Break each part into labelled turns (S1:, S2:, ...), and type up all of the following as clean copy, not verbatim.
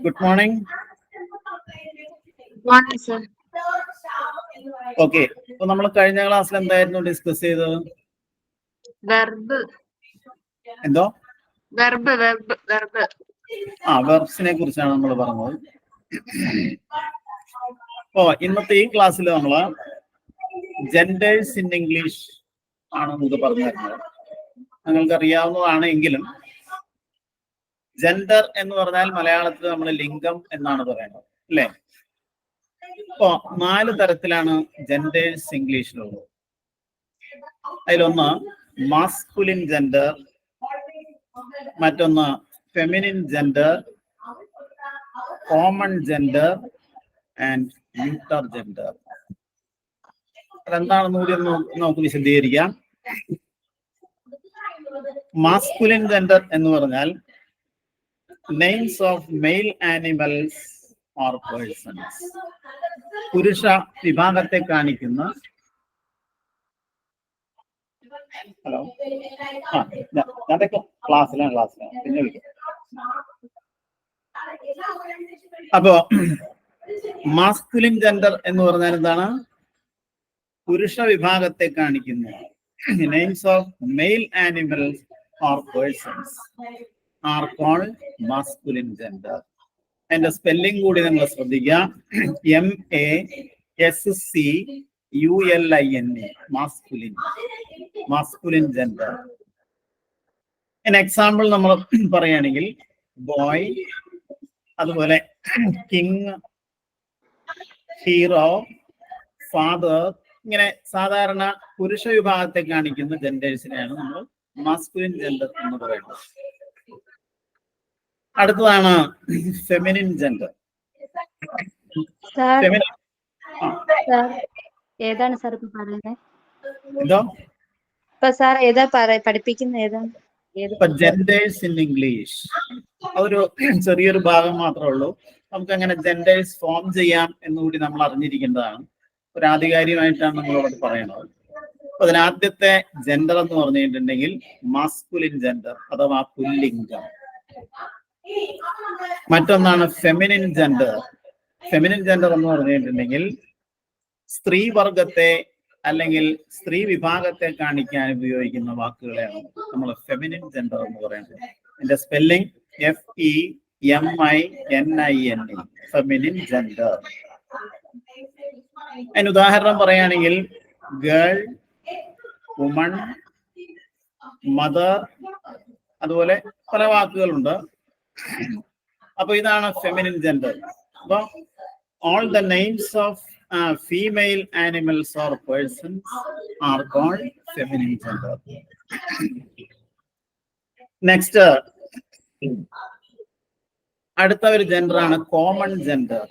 S1: Good morning. Okay, അപ്പൊ നമ്മൾ കഴിഞ്ഞ ക്ലാസ്സിൽ എന്തായിരുന്നു ഡിസ്കസ് ചെയ്തത്? എന്തോ വെർബ്സിനെ കുറിച്ചാണ് നമ്മൾ പറഞ്ഞത്. ഓ, ഇന്നത്തെ ഈ ക്ലാസ്സിൽ നമ്മള് ജെൻഡേഴ്സ് ഇൻ ഇംഗ്ലീഷ് ആണ് നമുക്ക് പറഞ്ഞു തരുന്നത്. നിങ്ങൾക്ക് അറിയാവുന്നതാണ് എങ്കിലും ജെൻഡർ എന്ന് പറഞ്ഞാൽ മലയാളത്തിൽ നമ്മൾ ലിംഗം എന്നാണ് പറയുന്നത്, അല്ലേ? ഇപ്പോ 4 തരത്തിലാണ് ജെൻഡേഴ്സ് ഇംഗ്ലീഷിലുള്ളത്. അതിലൊന്ന് മാസ്കുലിൻ ജെൻഡർ, മറ്റൊന്ന് feminine gender, common gender and neuter gender. അതെന്താണെന്ന് കൂടി നമുക്ക് വിശദീകരിക്കാം. മാസ്കുലിൻ ജെൻഡർ എന്ന് പറഞ്ഞാൽ names of male animals or persons. പുരുഷ വിഭാഗത്തെ കാണിക്കുന്ന ക്ലാസ്സിലാണ് പിന്നെ വിളിക്കാം. അപ്പോ മാസ്കുലിൻ ജെൻഡർ എന്ന് പറഞ്ഞാൽ എന്താണ്? പുരുഷ വിഭാഗത്തെ കാണിക്കുന്ന names of male animals or persons are called masculine gender. അതിന്റെ സ്പെല്ലിംഗ് കൂടി നിങ്ങൾ ശ്രദ്ധിക്കുക. MASCULINE, masculine gender. എക്സാമ്പിൾ നമ്മൾ പറയുകയാണെങ്കിൽ ബോയ്, അതുപോലെ കിങ്, ഹീറോ, ഫാദർ, ഇങ്ങനെ സാധാരണ പുരുഷ വിഭാഗത്തെ കാണിക്കുന്ന ജെൻഡേഴ്സിനെയാണ് നമ്മൾ മാസ്കുലിൻ ജെൻഡർ എന്ന് പറയുന്നത്. അടുത്തതാണ് ഫെമിനിൻ ജെൻഡർ.
S2: ഏതാണ് സാർ ഇപ്പൊ പറയുന്നത്?
S1: എന്തോ
S2: ഇപ്പൊ സാർ ഏതാ പഠിപ്പിക്കുന്ന ഏതാണ്?
S1: ജെൻഡേഴ്സ് ഇൻ ഇംഗ്ലീഷ് അതൊരു ചെറിയൊരു ഭാഗം മാത്രമേ ഉള്ളൂ. നമുക്ക് അങ്ങനെ ജെൻഡേഴ്സ് ഫോം ചെയ്യാം എന്നുകൂടി നമ്മൾ അറിഞ്ഞിരിക്കേണ്ടതാണ്. ഒരു ആധികാരികമായിട്ടാണ് നമ്മളോട് പറയുന്നത്. അപ്പൊ അതിനാദ്യത്തെ ജെൻഡർ എന്ന് പറഞ്ഞിട്ടുണ്ടെങ്കിൽ മാസ്കുലിൻ ജെൻഡർ അഥവാ പുല്ലിംഗം. മറ്റൊന്നാണ് ഫെമിനിൻ ജെൻഡർ. ഫെമിനിൻ ജെൻഡർ എന്ന് പറഞ്ഞിട്ടുണ്ടെങ്കിൽ സ്ത്രീ വർഗത്തെ അല്ലെങ്കിൽ സ്ത്രീ വിഭാഗത്തെ കാണിക്കാൻ ഉപയോഗിക്കുന്ന വാക്കുകളെയാണ് നമ്മൾ ഫെമിനിൻ ജെൻഡർ എന്ന് പറയുന്നത്. അതിന്റെ സ്പെല്ലിംഗ് FEMININE, ഫെമിനിൻ ജെൻഡർ. അതിന് ഉദാഹരണം പറയുകയാണെങ്കിൽ ഗേൾ, വുമൺ, മദർ, അതുപോലെ പല വാക്കുകളുണ്ട്. അപ്പൊ ഇതാണ് ഫെമിനിൻ ജെൻഡർ. അപ്പൊ all the names of female animals or persons are called feminine gender. Next, അടുത്ത ഒരു ജെൻഡർ ആണ് കോമൺ ജെൻഡർ.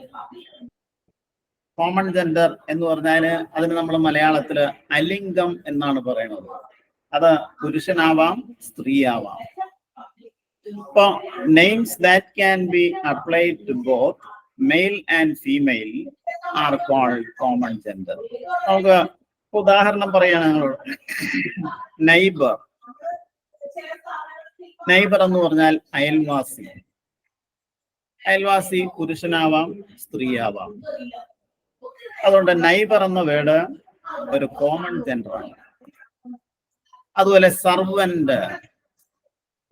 S1: കോമൺ ജെൻഡർ എന്ന് പറഞ്ഞാൽ അതിന് നമ്മൾ മലയാളത്തില് അലിംഗം എന്നാണ് പറയുന്നത്. അത് പുരുഷനാവാം, സ്ത്രീയാവാം. ഇപ്പൊ names that can be applied to both male and female are called common gender. നമുക്ക് ഉദാഹരണം പറയുകയാണെങ്കിൽ നൈബർ. നൈബർ എന്ന് പറഞ്ഞാൽ അയൽവാസി. അയൽവാസി പുരുഷനാവാം, സ്ത്രീയാവാം. അതുകൊണ്ട് നൈബർ എന്ന വേർഡ് ഒരു കോമൺ ജെൻഡറാണ്. അതുപോലെ സർവന്റ്,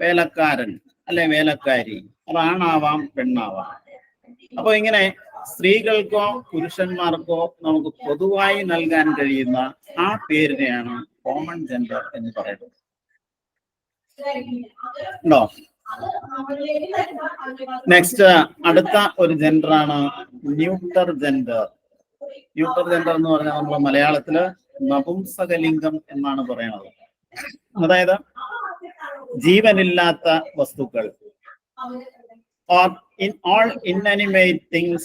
S1: വേലക്കാരൻ അല്ലെ വേലക്കാരി, അത് ആണാവാം, പെണ്ണാവാം. അപ്പൊ ഇങ്ങനെ സ്ത്രീകൾക്കോ പുരുഷന്മാർക്കോ നമുക്ക് പൊതുവായി നൽകാൻ കഴിയുന്ന ആ പേരിനെയാണ് കോമൺ ജെൻഡർ എന്ന് പറയുന്നത്. ഉണ്ടോ? നെക്സ്റ്റ് അടുത്ത ഒരു ജെൻഡർ ആണ് ന്യൂട്ടർ ജെൻഡർ. ന്യൂട്ടർ ജെൻഡർ എന്ന് പറഞ്ഞാൽ നമ്മൾ മലയാളത്തില് നപുംസകലിംഗം എന്നാണ് പറയുന്നത്. അതായത് ജീവനില്ലാത്ത വസ്തുക്കൾ or in all inanimate things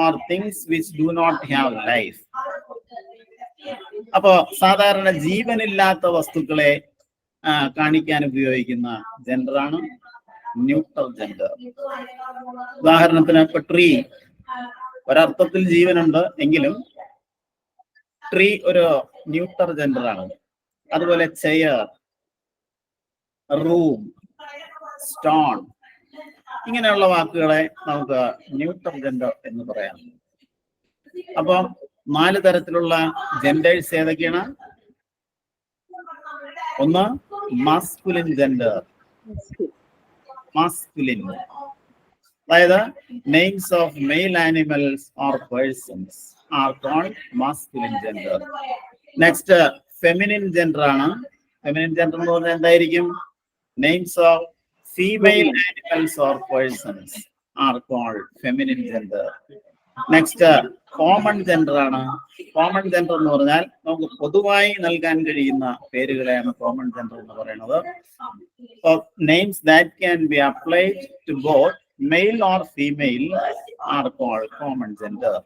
S1: or things which do not have life. അപ്പോ സാധാരണ ജീവനില്ലാത്ത വസ്തുക്കളെ കാണിക്കാൻ ഉപയോഗിക്കുന്ന ജെൻഡറാണ് ന്യൂട്ടർ ജെൻഡർ. ഉദാഹരണത്തിന് ഇപ്പൊ ട്രീ ഒരർത്ഥത്തിൽ ജീവനുണ്ട് എങ്കിലും ട്രീ ഒരു ന്യൂട്ടർ ജെൻഡർ ആണ്. അതുപോലെ ചെയർ, റൂം, സ്റ്റോൺ, ഇങ്ങനെയുള്ള വാക്കുകളെ നമുക്ക് ന്യൂട്ടർ ജെൻഡർ എന്ന് പറയാം. അപ്പൊ 4 തരത്തിലുള്ള ജെൻഡേഴ്സ് ഏതൊക്കെയാണ്? ഒന്ന് മാസ്കുലിൻ ജെൻഡർ, മാസ്കുലിൻ, അതായത് names of male animals or persons are called masculine gender. Next feminine gender ആണ്. ഫെമിനിൻ ജെൻഡർ എന്ന് പറഞ്ഞാൽ എന്തായിരിക്കും? Names of female animals or persons are called feminine gender. Next common gender ആണ്. Common gender എന്ന് പറഞ്ഞാൽ നമുക്ക് പൊതുവായി നൽകാൻ കഴിയുന്ന പേരുകളെയാണ് കോമൺ ജെൻഡർ എന്ന് പറയുന്നത്. Names that can be applied to both male or female are called common gender.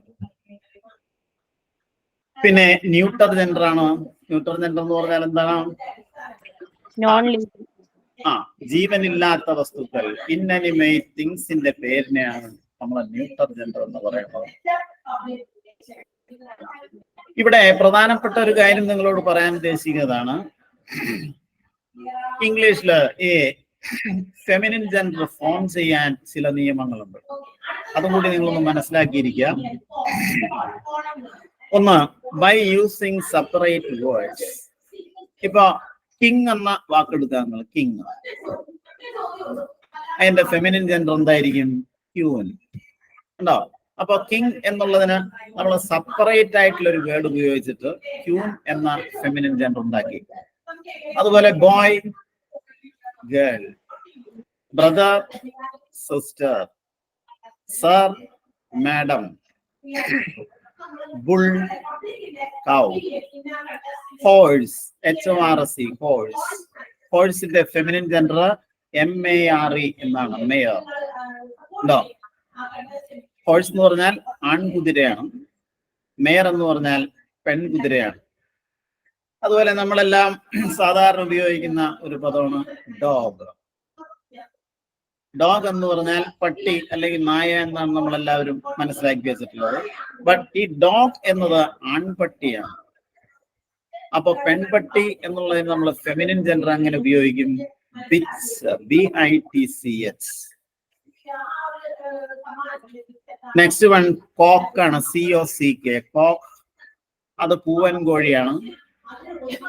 S1: പിന്നെ ന്യൂട്ടർ ജെൻഡർ ആണ്. ന്യൂട്ടർ ജെൻഡർ എന്ന് പറഞ്ഞാൽ എന്താണ്? ജീവനില്ലാത്ത വസ്തുക്കൾ, ഇൻഅനിമേറ്റ് തിങ്സിന്റെ പേരിനെയാണ് നമ്മൾ ന്യൂട്ടർ ജെൻഡർ എന്ന് പറയുന്നത്. ഇവിടെ പ്രധാനപ്പെട്ട ഒരു കാര്യം നിങ്ങളോട് പറയാൻ ഉദ്ദേശിക്കുന്നതാണ്, ഇംഗ്ലീഷില് ഈ ഫെമിനിൻ ജെൻഡർ ഫോം ചെയ്യാൻ ചില നിയമങ്ങളുണ്ട്. അതും കൂടി നിങ്ങളൊന്ന് മനസ്സിലാക്കിയിരിക്കുക. ഒന്ന്, ബൈ യൂസിങ് സെപ്പറേറ്റ് വേർഡ്സ്. ഇപ്പൊ കിങ് എന്ന വാക്കെടുക്കുക നിങ്ങൾ, കിങ്, അതിന്റെ ഫെമിനിൻ ജെൻഡർ എന്തായിരിക്കും? ക്യൂൻ. ഉണ്ടോ? അപ്പൊ കിങ് എന്നുള്ളതിന് നമ്മൾ സെപ്പറേറ്റ് ആയിട്ടുള്ള ഒരു വേർഡ് ഉപയോഗിച്ചിട്ട് ക്യൂൻ എന്ന ഫെമിനിൻ ജെൻഡർ ഉണ്ടാക്കി. അതുപോലെ boy, girl, brother, sister, sir, madam, bull, cow, horse, HORS, horse. ഹോഴ്സിന്റെ ഫെമിനിൻ ജെൻഡർ MARE എന്നാണ്, മേയർ. ഉണ്ടോ? ഹോഴ്സ് എന്ന് പറഞ്ഞാൽ ആൺകുതിരയാണ്, മേയർ എന്ന് പറഞ്ഞാൽ പെൺകുതിരയാണ്. അതുപോലെ നമ്മളെല്ലാം സാധാരണ ഉപയോഗിക്കുന്ന ഒരു പദമാണ് ഡോഗ്. ഡോഗ് എന്ന് പറഞ്ഞാൽ പട്ടി അല്ലെങ്കിൽ നായ എന്നാണ് നമ്മളെല്ലാവരും മനസ്സിലാക്കി വെച്ചിട്ടുള്ളത്. ബട്ട് ഈ ഡോഗ് എന്നത് ആൺപട്ടിയാണ്. അപ്പൊ പെൺപട്ടി എന്നുള്ളതിന് നമ്മൾ ഫെമിനിൻ ജെൻഡർ അങ്ങനെ ഉപയോഗിക്കും, bitch, BITCH. Next one cock ആണ്, COCK, കോക്ക്. അത് പൂവൻ കോഴിയാണ്.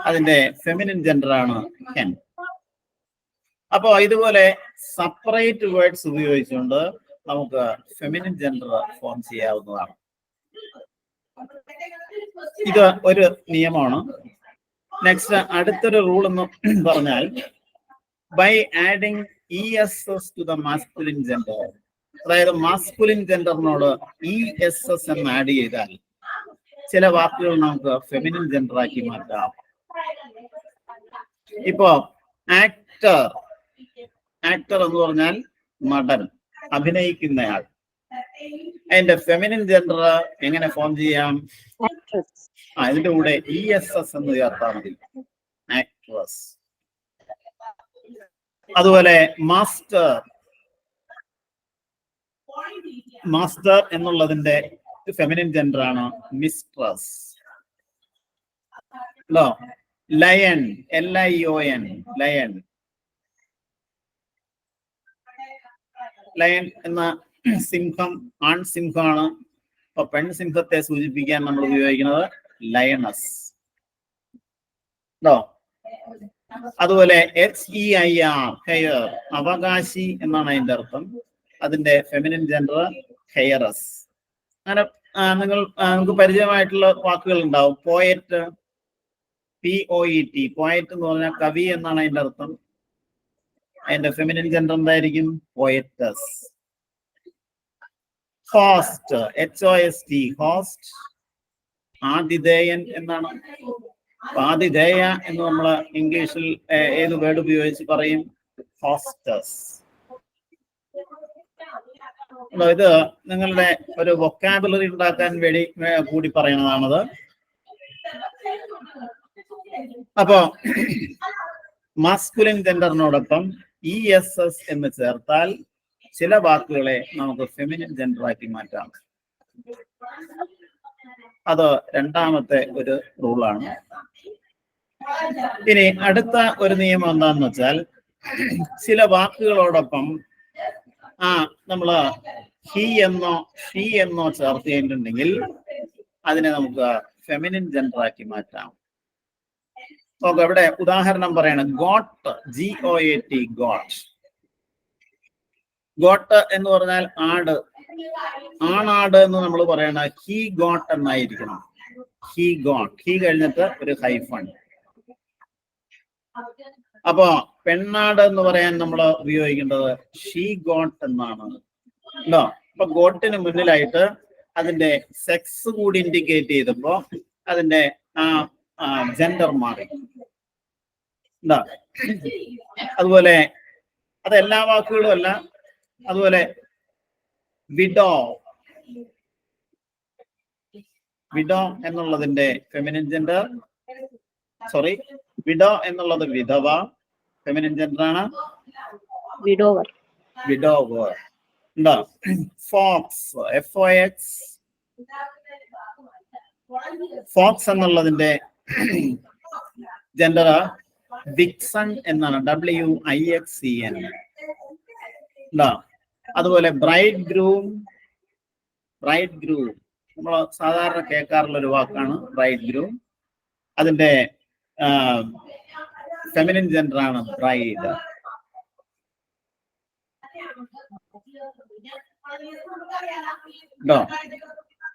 S1: അതിന്റെ ഫെമിനിൻ ജെൻഡർ ആണ് ഹെൻ. അപ്പോ ഇതുപോലെ സെപ്പറേറ്റ് വേർഡ്സ് ഉപയോഗിച്ചുകൊണ്ട് നമുക്ക് ഫെമിനിൻ ജെൻഡർ ഫോം ചെയ്യാവുന്നതാണ്. ഇത് ഒരു നിയമമാണ്. നെക്സ്റ്റ് അടുത്തൊരു റൂൾ എന്ന് പറഞ്ഞാൽ by adding ESS to the masculine gender. അതായത് മാസ്കുലിൻ ജെൻഡറിനോട് ESS എന്ന് ആഡ് ചെയ്താൽ ചില വാക്കുകൾ നമുക്ക് ഫെമിനിൻ ജെൻഡർ ആക്കി മാറ്റാം. ഇപ്പോ ആക്ടർ, ആക്ടർ എന്ന് പറഞ്ഞാൽ നടൻ, അഭിനയിക്കുന്നയാൾ. അതിന്റെ ഫെമിനിൻ ജെൻഡർ എങ്ങനെ ഫോം ചെയ്യാം? ഇതിന്റെ കൂടെ ESS എന്ന് ചേർത്താൽ മതി, ആക്ട്രസ്. അതുപോലെ മാസ്റ്റർ, മാസ്റ്റർ എന്നുള്ളതിന്റെ ഫെമിനിൻ ജെൻഡർ ആണ് mistress. Lion, LION, lion. Lion എന്ന സിംഹം ആൺസിംഹമാണ്. അപ്പൊ പെൺസിംഹത്തെ സൂചിപ്പിക്കാൻ നമ്മൾ ഉപയോഗിക്കുന്നത് ലയണസ്. അതുപോലെ HEIR, ഹെയർ, അവകാശി എന്നാണ് അതിന്റെ അർത്ഥം. അതിന്റെ ഫെമിനിൻ ജെൻഡർ ഹെയറസ്. അങ്ങനെ നമുക്ക് പരിചയമായിട്ടുള്ള വാക്കുകൾ ഉണ്ടാവും. പോയറ്റ്, POET, പോയറ്റ് എന്ന് പറഞ്ഞാൽ കവി എന്നാണ് അതിന്റെ അർത്ഥം. അതിന്റെ ഫെമിനിൻ ജെൻഡർ എന്തായിരിക്കും? പോയറ്റസ്. ഹോസ്റ്റ്, HOST, ഹോസ്റ്റ്, ആതിഥേയൻ എന്നാണ്. ആതിഥേയ എന്ന് നമ്മൾ ഇംഗ്ലീഷിൽ ഏത് വേർഡ് ഉപയോഗിച്ച് പറയും? ഹോസ്റ്റസ്. ഇത് നിങ്ങളുടെ ഒരു വൊക്കാബുലറി ഉണ്ടാക്കാൻ വേണ്ടി കൂടി പറയുന്നതാണത്. അപ്പോ മാസ്കുലിൻ ജെൻഡറിനോടൊപ്പം ESS എന്ന് ചേർത്താൽ ചില വാക്കുകളെ നമുക്ക് ഫെമിനിൻ ജെൻഡർ ആക്കി മാറ്റാം. അത് രണ്ടാമത്തെ ഒരു റൂളാണ്. ഇനി അടുത്ത ഒരു നിയമം എന്താണെന്ന് വെച്ചാൽ, ചില വാക്കുകളോടൊപ്പം നമ്മള് ഹി എന്നോ ഷീ എന്നോ ചേർത്ത് കഴിഞ്ഞിട്ടുണ്ടെങ്കിൽ അതിനെ നമുക്ക് ഫെമിനിൻ ജെൻഡർ ആക്കി മാറ്റാം. നോക്കാം, ഇവിടെ ഉദാഹരണം പറയണം. Got, GOAT, got. ഗോട്ട് എന്ന് പറഞ്ഞാൽ ആട്, ആണാട് എന്ന് നമ്മൾ പറയണ ഹി ഗോട്ട് എന്നായിരിക്കണം. ഹി ഗോട്ട്, ഹി കഴിഞ്ഞിട്ട് ഒരു ഹൈഫൺ. അപ്പോ പെണ്ണാട് എന്ന് പറയാൻ നമ്മൾ ഉപയോഗിക്കേണ്ടത് ഷീ ഗോട്ട് എന്നാണ്. ഉണ്ടോ? അപ്പൊ ഗോട്ടിന് മുന്നിലായിട്ട് അതിന്റെ സെക്സ് കൂടി ഇൻഡിക്കേറ്റ് ചെയ്തപ്പോ അതിന്റെ ജെൻഡർ മാറി. എന്താ? അതുപോലെ അത് എല്ലാ വാക്കുകളും അല്ല. അതുപോലെ വിഡോ, വിഡോ എന്നുള്ളതിന്റെ ഫെമിനിൻ ജെൻഡർ, സോറി, വിഡോ എന്നുള്ളത് വിധവ, ഫെമിനിൻ ജെൻഡർ ആണ്
S2: വിഡോവർ.
S1: വിഡോവർ. ഉണ്ടോ? ഫോക്സ്, FOX, ഫോക്സ് എന്നുള്ളതിന്റെ ജെൻഡർ വിക്സൺ എന്നാണ്, WIXEN. ഉണ്ടോ? അതുപോലെ ബ്രൈഡ് ഗ്രൂം, ബ്രൈഡ് ഗ്രൂം നമ്മൾ സാധാരണ കേൾക്കാറുള്ള ഒരു വാക്കാണ് ബ്രൈഡ് ഗ്രൂം. അതിന്റെ ഫെമിനിൻ ജെൻഡർ ആണ് ബ്രൈഡ്.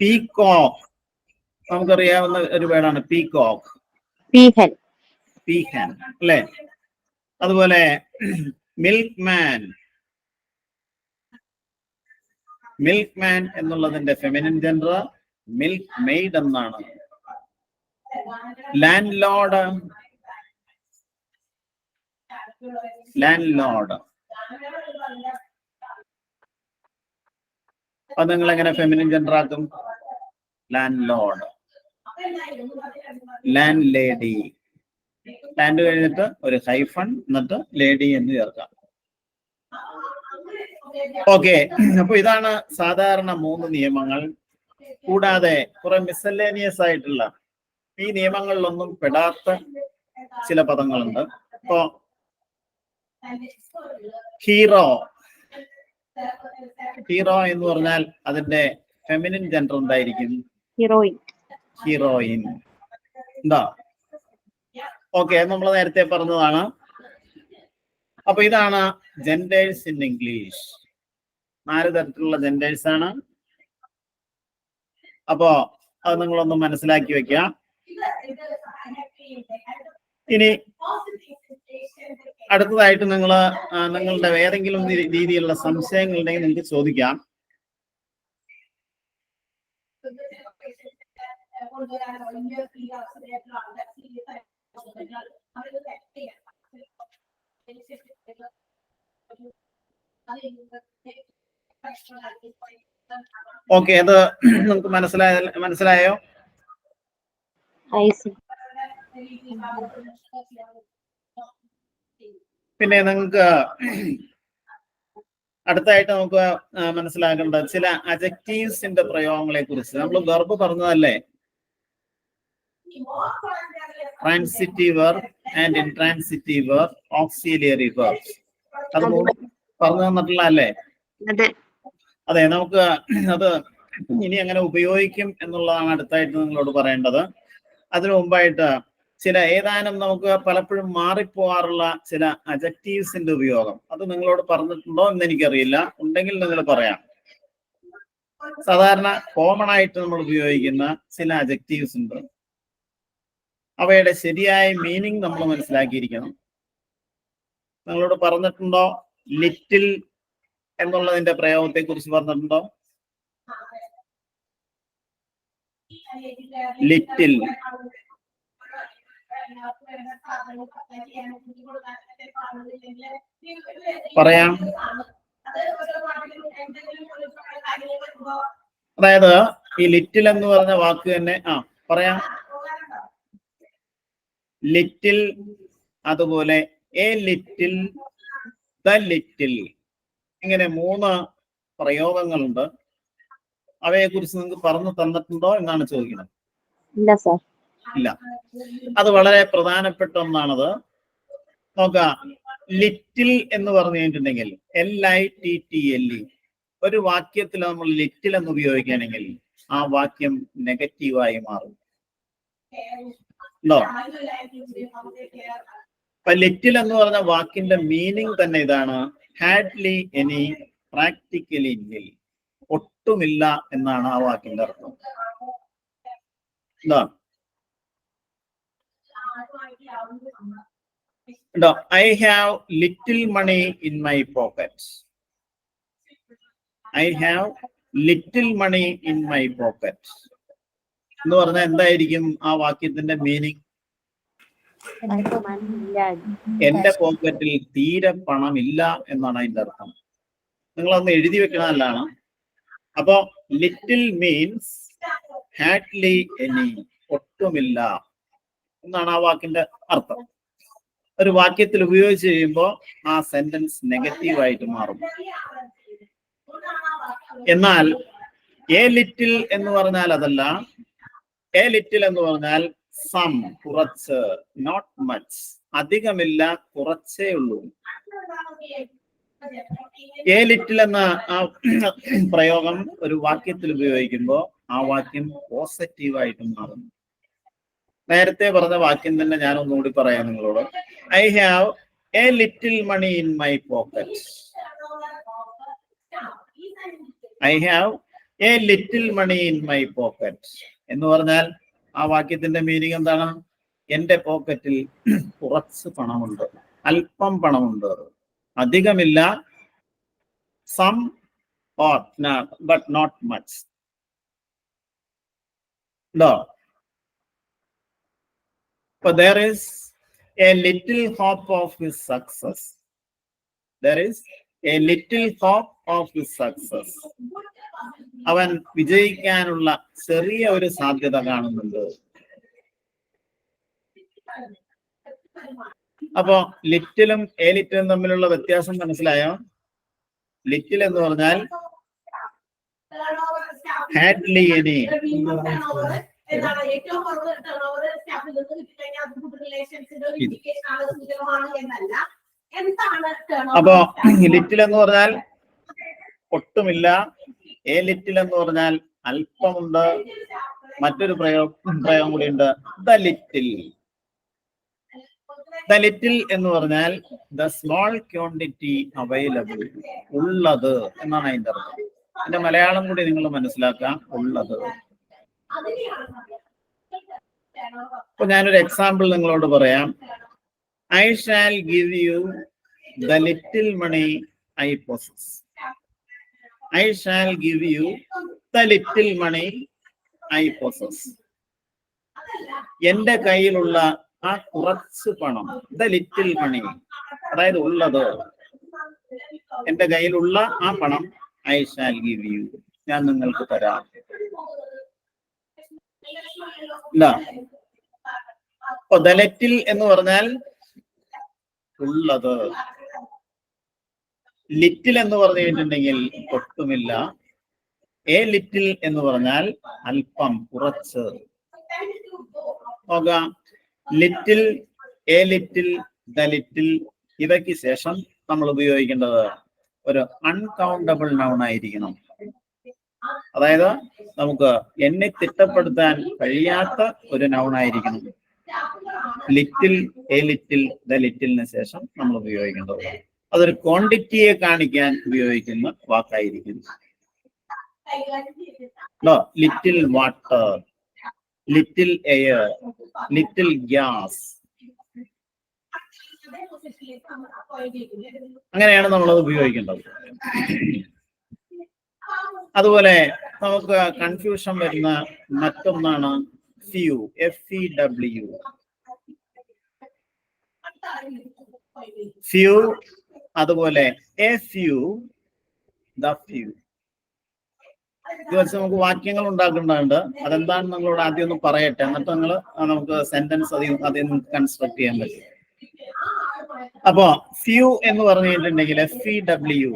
S1: പീകോക്ക്, നമുക്കറിയാവുന്ന ഒരു വേർഡാണ് പീകോക്ക്,
S2: പീഹൻ,
S1: പീഹൻ അല്ലെ? അതുപോലെ മിൽക്ക് മാൻ, മിൽക്ക് മാൻ എന്നുള്ളതിന്റെ ഫെമിനിൻ ജെൻഡർ മിൽക്ക് മെയ്ഡ് എന്നാണ്. ലാൻഡ് ലോർഡ്, ലാൻഡ് ലോർഡ്, അത് നിങ്ങൾ എങ്ങനെ ഫെമിനിൻ ജെൻഡർ ആക്കും? Land Lord. Land lady, land കഴിഞ്ഞിട്ട് ഒരു ഹൈഫൺ എന്നിട്ട് ലേഡി എന്ന് ചേർക്കാം. ഓക്കെ, അപ്പൊ ഇതാണ് സാധാരണ 3 നിയമങ്ങൾ. കൂടാതെ കുറെ മിസലേനിയസ് ആയിട്ടുള്ള ഈ നിയമങ്ങളിലൊന്നും പെടാത്ത ചില പദങ്ങളുണ്ട്. ഇപ്പോ ഹീറോ, ഹീറോ എന്ന് പറഞ്ഞാൽ അതിന്റെ ഫെമിനിൻ ജെൻഡർ എന്തായിരിക്കും?
S2: Heroine,
S1: heroine. എന്താ? ഓക്കെ, നമ്മൾ നേരത്തെ പറഞ്ഞതാണ്. അപ്പൊ ഇതാണ് ജെൻഡേഴ്സ് ഇൻ ഇംഗ്ലീഷ്. 4 തരത്തിലുള്ള ജെൻഡേഴ്സ് ആണ്. അപ്പോ അത് നിങ്ങളൊന്ന് മനസ്സിലാക്കി വെക്കാം. ഇനി അടുത്തതായിട്ട് നിങ്ങളുടെ ഏതെങ്കിലും രീതിയിലുള്ള സംശയങ്ങൾ ഉണ്ടെങ്കിൽ നിങ്ങൾക്ക് ചോദിക്കാം. ഓക്കെ, അത് നമുക്ക് മനസ്സിലായോ? പിന്നെ നിങ്ങൾക്ക് അടുത്തായിട്ട് നമുക്ക് മനസ്സിലാക്കേണ്ട ചില അഡ്ജക്റ്റീവ്സിന്റെ പ്രയോഗങ്ങളെ കുറിച്ച്. നമ്മൾ വെർബ് പറഞ്ഞതല്ലേ, transitive verb and intransitive verb, auxiliary verb. അത് പറഞ്ഞു തന്നിട്ടുള്ള അല്ലേ? അതെ, നമുക്ക് അത് ഇനി എങ്ങനെ ഉപയോഗിക്കും എന്നുള്ളതാണ് അടുത്തായിട്ട് നിങ്ങളോട് പറയേണ്ടത്. അതിനു മുമ്പായിട്ട് ഏതാനും നമുക്ക് പലപ്പോഴും മാറിപ്പോവാറുള്ള ചില അഡ്ജക്റ്റീവ്സിന്റെ ഉപയോഗം അത് നിങ്ങളോട് പറഞ്ഞിട്ടുണ്ടോ എന്ന് എനിക്കറിയില്ല. ഉണ്ടെങ്കിൽ നിങ്ങൾ പറയാം. സാധാരണ കോമൺ ആയിട്ട് നമ്മൾ ഉപയോഗിക്കുന്ന ചില അഡ്ജക്റ്റീവ്സ് ഉണ്ട്. അവയുടെ ശരിയായ മീനിങ് നമ്മൾ മനസ്സിലാക്കിയിരിക്കണം. നിങ്ങളോട് പറഞ്ഞിട്ടുണ്ടോ? ലിറ്റിൽ എന്നുള്ളതിന്റെ പ്രയോഗത്തെ കുറിച്ച് പറഞ്ഞിട്ടുണ്ടോ? ലിറ്റിൽ, പറയാം. അതായത് ഈ ലിറ്റിൽ എന്ന് പറഞ്ഞ വാക്ക് തന്നെ പറയാം. ലിറ്റിൽ, അതുപോലെ എ ലിറ്റിൽ, ദ ലിറ്റിൽ, ഇങ്ങനെ 3 പ്രയോഗങ്ങളുണ്ട്. അവയെ കുറിച്ച് നിങ്ങൾക്ക് പറഞ്ഞു തന്നിട്ടുണ്ടോ എന്നാണ് ചോദിക്കുന്നത്.
S2: ഇല്ല സർ.
S1: ഇല്ല. അത് വളരെ പ്രധാനപ്പെട്ട ഒന്നാണത്. നോക്കാം, ലിറ്റിൽ എന്ന് പറഞ്ഞു കഴിഞ്ഞിട്ടുണ്ടെങ്കിൽ LITTLE, ഒരു വാക്യത്തിൽ നമ്മൾ ലിറ്റിൽ എന്ന് ഉപയോഗിക്കുകയാണെങ്കിൽ ആ വാക്യം നെഗറ്റീവായി മാറും. അപ്പൊ ലിറ്റിൽ എന്ന് പറഞ്ഞ വാക്കിന്റെ മീനിങ് തന്നെ ഇതാണ്, ഹാഡ്ലി എനി, പ്രാക്ടിക്കലി നിൽ, ഒട്ടുമില്ല എന്നാണ് ആ വാക്കിന്റെ അർത്ഥം. എന്താ? I have little money in my pocket. I have little money in my pocket എന്ന് പറഞ്ഞാൽ എന്തായിരിക്കും ആ വാക്യത്തിന്റെ മീനിങ്? എന്റെ പോക്കറ്റിൽ തീരെ പണമില്ല എന്നാണ് അതിന്റെ അർത്ഥം. നിങ്ങളൊന്ന് എഴുതി വെക്കണമല്ലാണ്. അപ്പോ ലിറ്റിൽ മീൻസ് ഹാഡ്ലി എനി, ഒട്ടുമില്ല എന്നാണ് ആ വാക്കിന്റെ അർത്ഥം. ഒരു വാക്യത്തിൽ ഉപയോഗിച്ച് കഴിയുമ്പോൾ ആ സെന്റൻസ് നെഗറ്റീവായിട്ട് മാറും. എന്നാൽ എ ലിറ്റിൽ എന്ന് പറഞ്ഞാൽ അതല്ല. എ ലിറ്റിൽ എന്ന് പറഞ്ഞാൽ സം, കുറച്ച്, നോട്ട് മച്ച്, അധികമില്ല, കുറച്ചേ ഉള്ളൂ. എ ലിറ്റിൽ എന്ന ആ പ്രയോഗം ഒരു വാക്യത്തിൽ ഉപയോഗിക്കുമ്പോൾ ആ വാക്യം പോസിറ്റീവായിട്ട് മാറുന്നു. നേരത്തെ പറഞ്ഞ വാക്യം തന്നെ ഞാൻ ഒന്നുകൂടി പറയാം നിങ്ങളോട്. I have a little money in my pocket. I have a little money in my pocket എന്ന് പറഞ്ഞാൽ ആ വാക്യത്തിന്റെ മീനിങ് എന്താണ്? എന്റെ പോക്കറ്റിൽ കുറച്ച് പണമുണ്ട്, അല്പം പണമുണ്ട്, അധികമില്ല, some or but not much. So there is a little hope of his success. There is a little hope of his success. അവൻ വിജയിക്കാനുള്ള ചെറിയ ഒരു സാധ്യത കാണുന്നുണ്ട്. അപ്പോ ലിറ്റിലും എ ലിറ്റിലും തമ്മിലുള്ള വ്യത്യാസം മനസ്സിലായോ? ലിറ്റിൽ എന്ന് പറഞ്ഞാൽ ഹാഡ്ലി എനി, അപ്പോ ലിറ്റിൽ എന്ന് പറഞ്ഞാൽ ഒട്ടുമില്ല. എ ലിറ്റിൽ എന്ന് പറഞ്ഞാൽ അല്പമുണ്ട്. മറ്റൊരു പ്രയോഗം കൂടി ഉണ്ട്, ദ ലിറ്റിൽ. ദ ലിറ്റിൽ എന്ന് പറഞ്ഞാൽ ദ സ്മോൾ ക്വാണ്ടിറ്റി അവൈലബിൾ, ഉള്ളത് എന്നാണ് അതിന്റെ അർത്ഥം. അതിന്റെ മലയാളം കൂടി നിങ്ങൾ മനസ്സിലാക്കാം, ഉള്ളത്. അപ്പൊ ഞാനൊരു എക്സാമ്പിൾ നിങ്ങളോട് പറയാം. I shall give you the little money I possess. I shall give you the little money I possess. എന്റെ കയ്യിലുള്ള ആ കുറച്ച് പണം, the little money, അതായത് ഉള്ളത്, എന്റെ കയ്യിലുള്ള ആ പണം I shall give you, ഞാൻ നിങ്ങൾക്ക് തരാം. അപ്പൊ the little എന്ന് പറഞ്ഞാൽ ഉള്ളത്. ലിറ്റിൽ എന്ന് പറഞ്ഞു കഴിഞ്ഞിട്ടുണ്ടെങ്കിൽ ഒട്ടുമില്ല. എ ലിറ്റിൽ എന്ന് പറഞ്ഞാൽ അല്പം, കുറച്ച്. നോക്കാം, little, a little, the little, ഇവയ്ക്ക് ശേഷം നമ്മൾ ഉപയോഗിക്കേണ്ടത് ഒരു അൺകൗണ്ടബിൾ നൗൺ ആയിരിക്കണം. അതായത് നമുക്ക് എണ്ണി തിട്ടപ്പെടുത്താൻ കഴിയാത്ത ഒരു നൗൺ ആയിരിക്കണം. ലിറ്റിൽ, എ ലിറ്റിൽ, ദ ലിറ്റിലിന് ശേഷം നമ്മൾ ഉപയോഗിക്കേണ്ടത്. അതൊരു ക്വാണ്ടിറ്റിയെ കാണിക്കാൻ ഉപയോഗിക്കുന്ന വാക്കായിരിക്കും. Little water, little air, little gas, അങ്ങനെയാണ് നമ്മളത് ഉപയോഗിക്കേണ്ടത്. അതുപോലെ നമുക്ക് കൺഫ്യൂഷൻ വരുന്ന മറ്റൊന്നാണ് ഫ്യൂ, FEW. ഫ്യൂ, അതുപോലെ എ ഫ്യൂ, ദ ഫ്യൂ. ഇത് വെച്ച് നമുക്ക് വാക്യങ്ങൾ ഉണ്ടാക്കേണ്ടതുണ്ട്. അതെന്താണെന്ന് നിങ്ങളോട് ആദ്യം ഒന്ന് പറയട്ടെ, എന്നിട്ട് നിങ്ങൾ നമുക്ക് സെന്റൻസ് അതിൽ കൺസ്ട്രക്ട് ചെയ്യാൻ പറ്റും. അപ്പോ ഫ്യൂ എന്ന് പറഞ്ഞു കഴിഞ്ഞിട്ടുണ്ടെങ്കിൽ FEW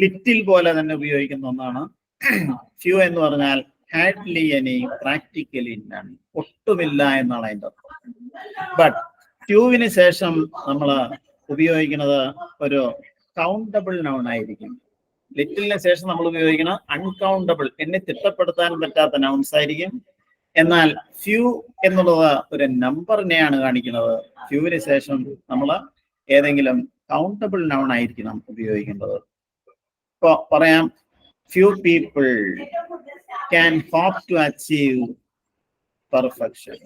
S1: ലിറ്റിൽ പോലെ തന്നെ ഉപയോഗിക്കുന്ന ഒന്നാണ്. ഫ്യൂ എന്ന് പറഞ്ഞാൽ ഹാഡ്ലി എനി, പ്രാക്ടിക്കലി നൺ, ഒട്ടുമില്ല എന്നാണ് അതിൻ്റെ അർത്ഥം. ബട്ട് ഫ്യൂവിന് ശേഷം നമ്മൾ ഉപയോഗിക്കുന്നത് ഒരു കൗണ്ടബിൾ നൗൺ ആയിരിക്കും. ലിറ്റിലിന് ശേഷം നമ്മൾ ഉപയോഗിക്കുന്ന അൺകൗണ്ടബിൾ, എന്നെ തിട്ടപ്പെടുത്താൻ പറ്റാത്ത നൗൺസ് ആയിരിക്കും. എന്നാൽ ഫ്യൂ എന്നുള്ളത് ഒരു നമ്പറിനെയാണ് കാണിക്കുന്നത്. ഫ്യൂവിന് ശേഷം നമ്മൾ ഏതെങ്കിലും കൗണ്ടബിൾ നൗൺ ആയിരിക്കണം ഉപയോഗിക്കേണ്ടത്. ഇപ്പൊ പറയാം, few people can hope to achieve perfection.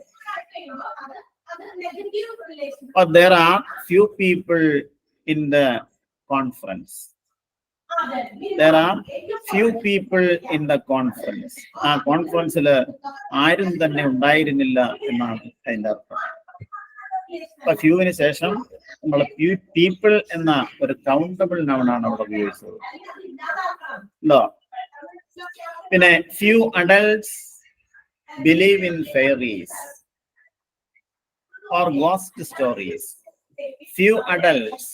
S1: Or there are few people in the conference. There are few people in the conference. ആ കോൺഫറൻസിൽ ആരും തന്നെ ഉണ്ടായിരുന്നില്ല എന്നാണ് അതിന്റെ അർത്ഥം. അപ്പൊ ഫ്യൂവിന് ശേഷം നമ്മൾ ഫ്യൂ പീപ്പിൾ എന്ന ഒരു കൗണ്ടബിൾ നൗൺ ആണ് അവിടെ ഉപയോഗിച്ചത്. പിന്നെ few adults believe in fairies or ghost stories. Few adults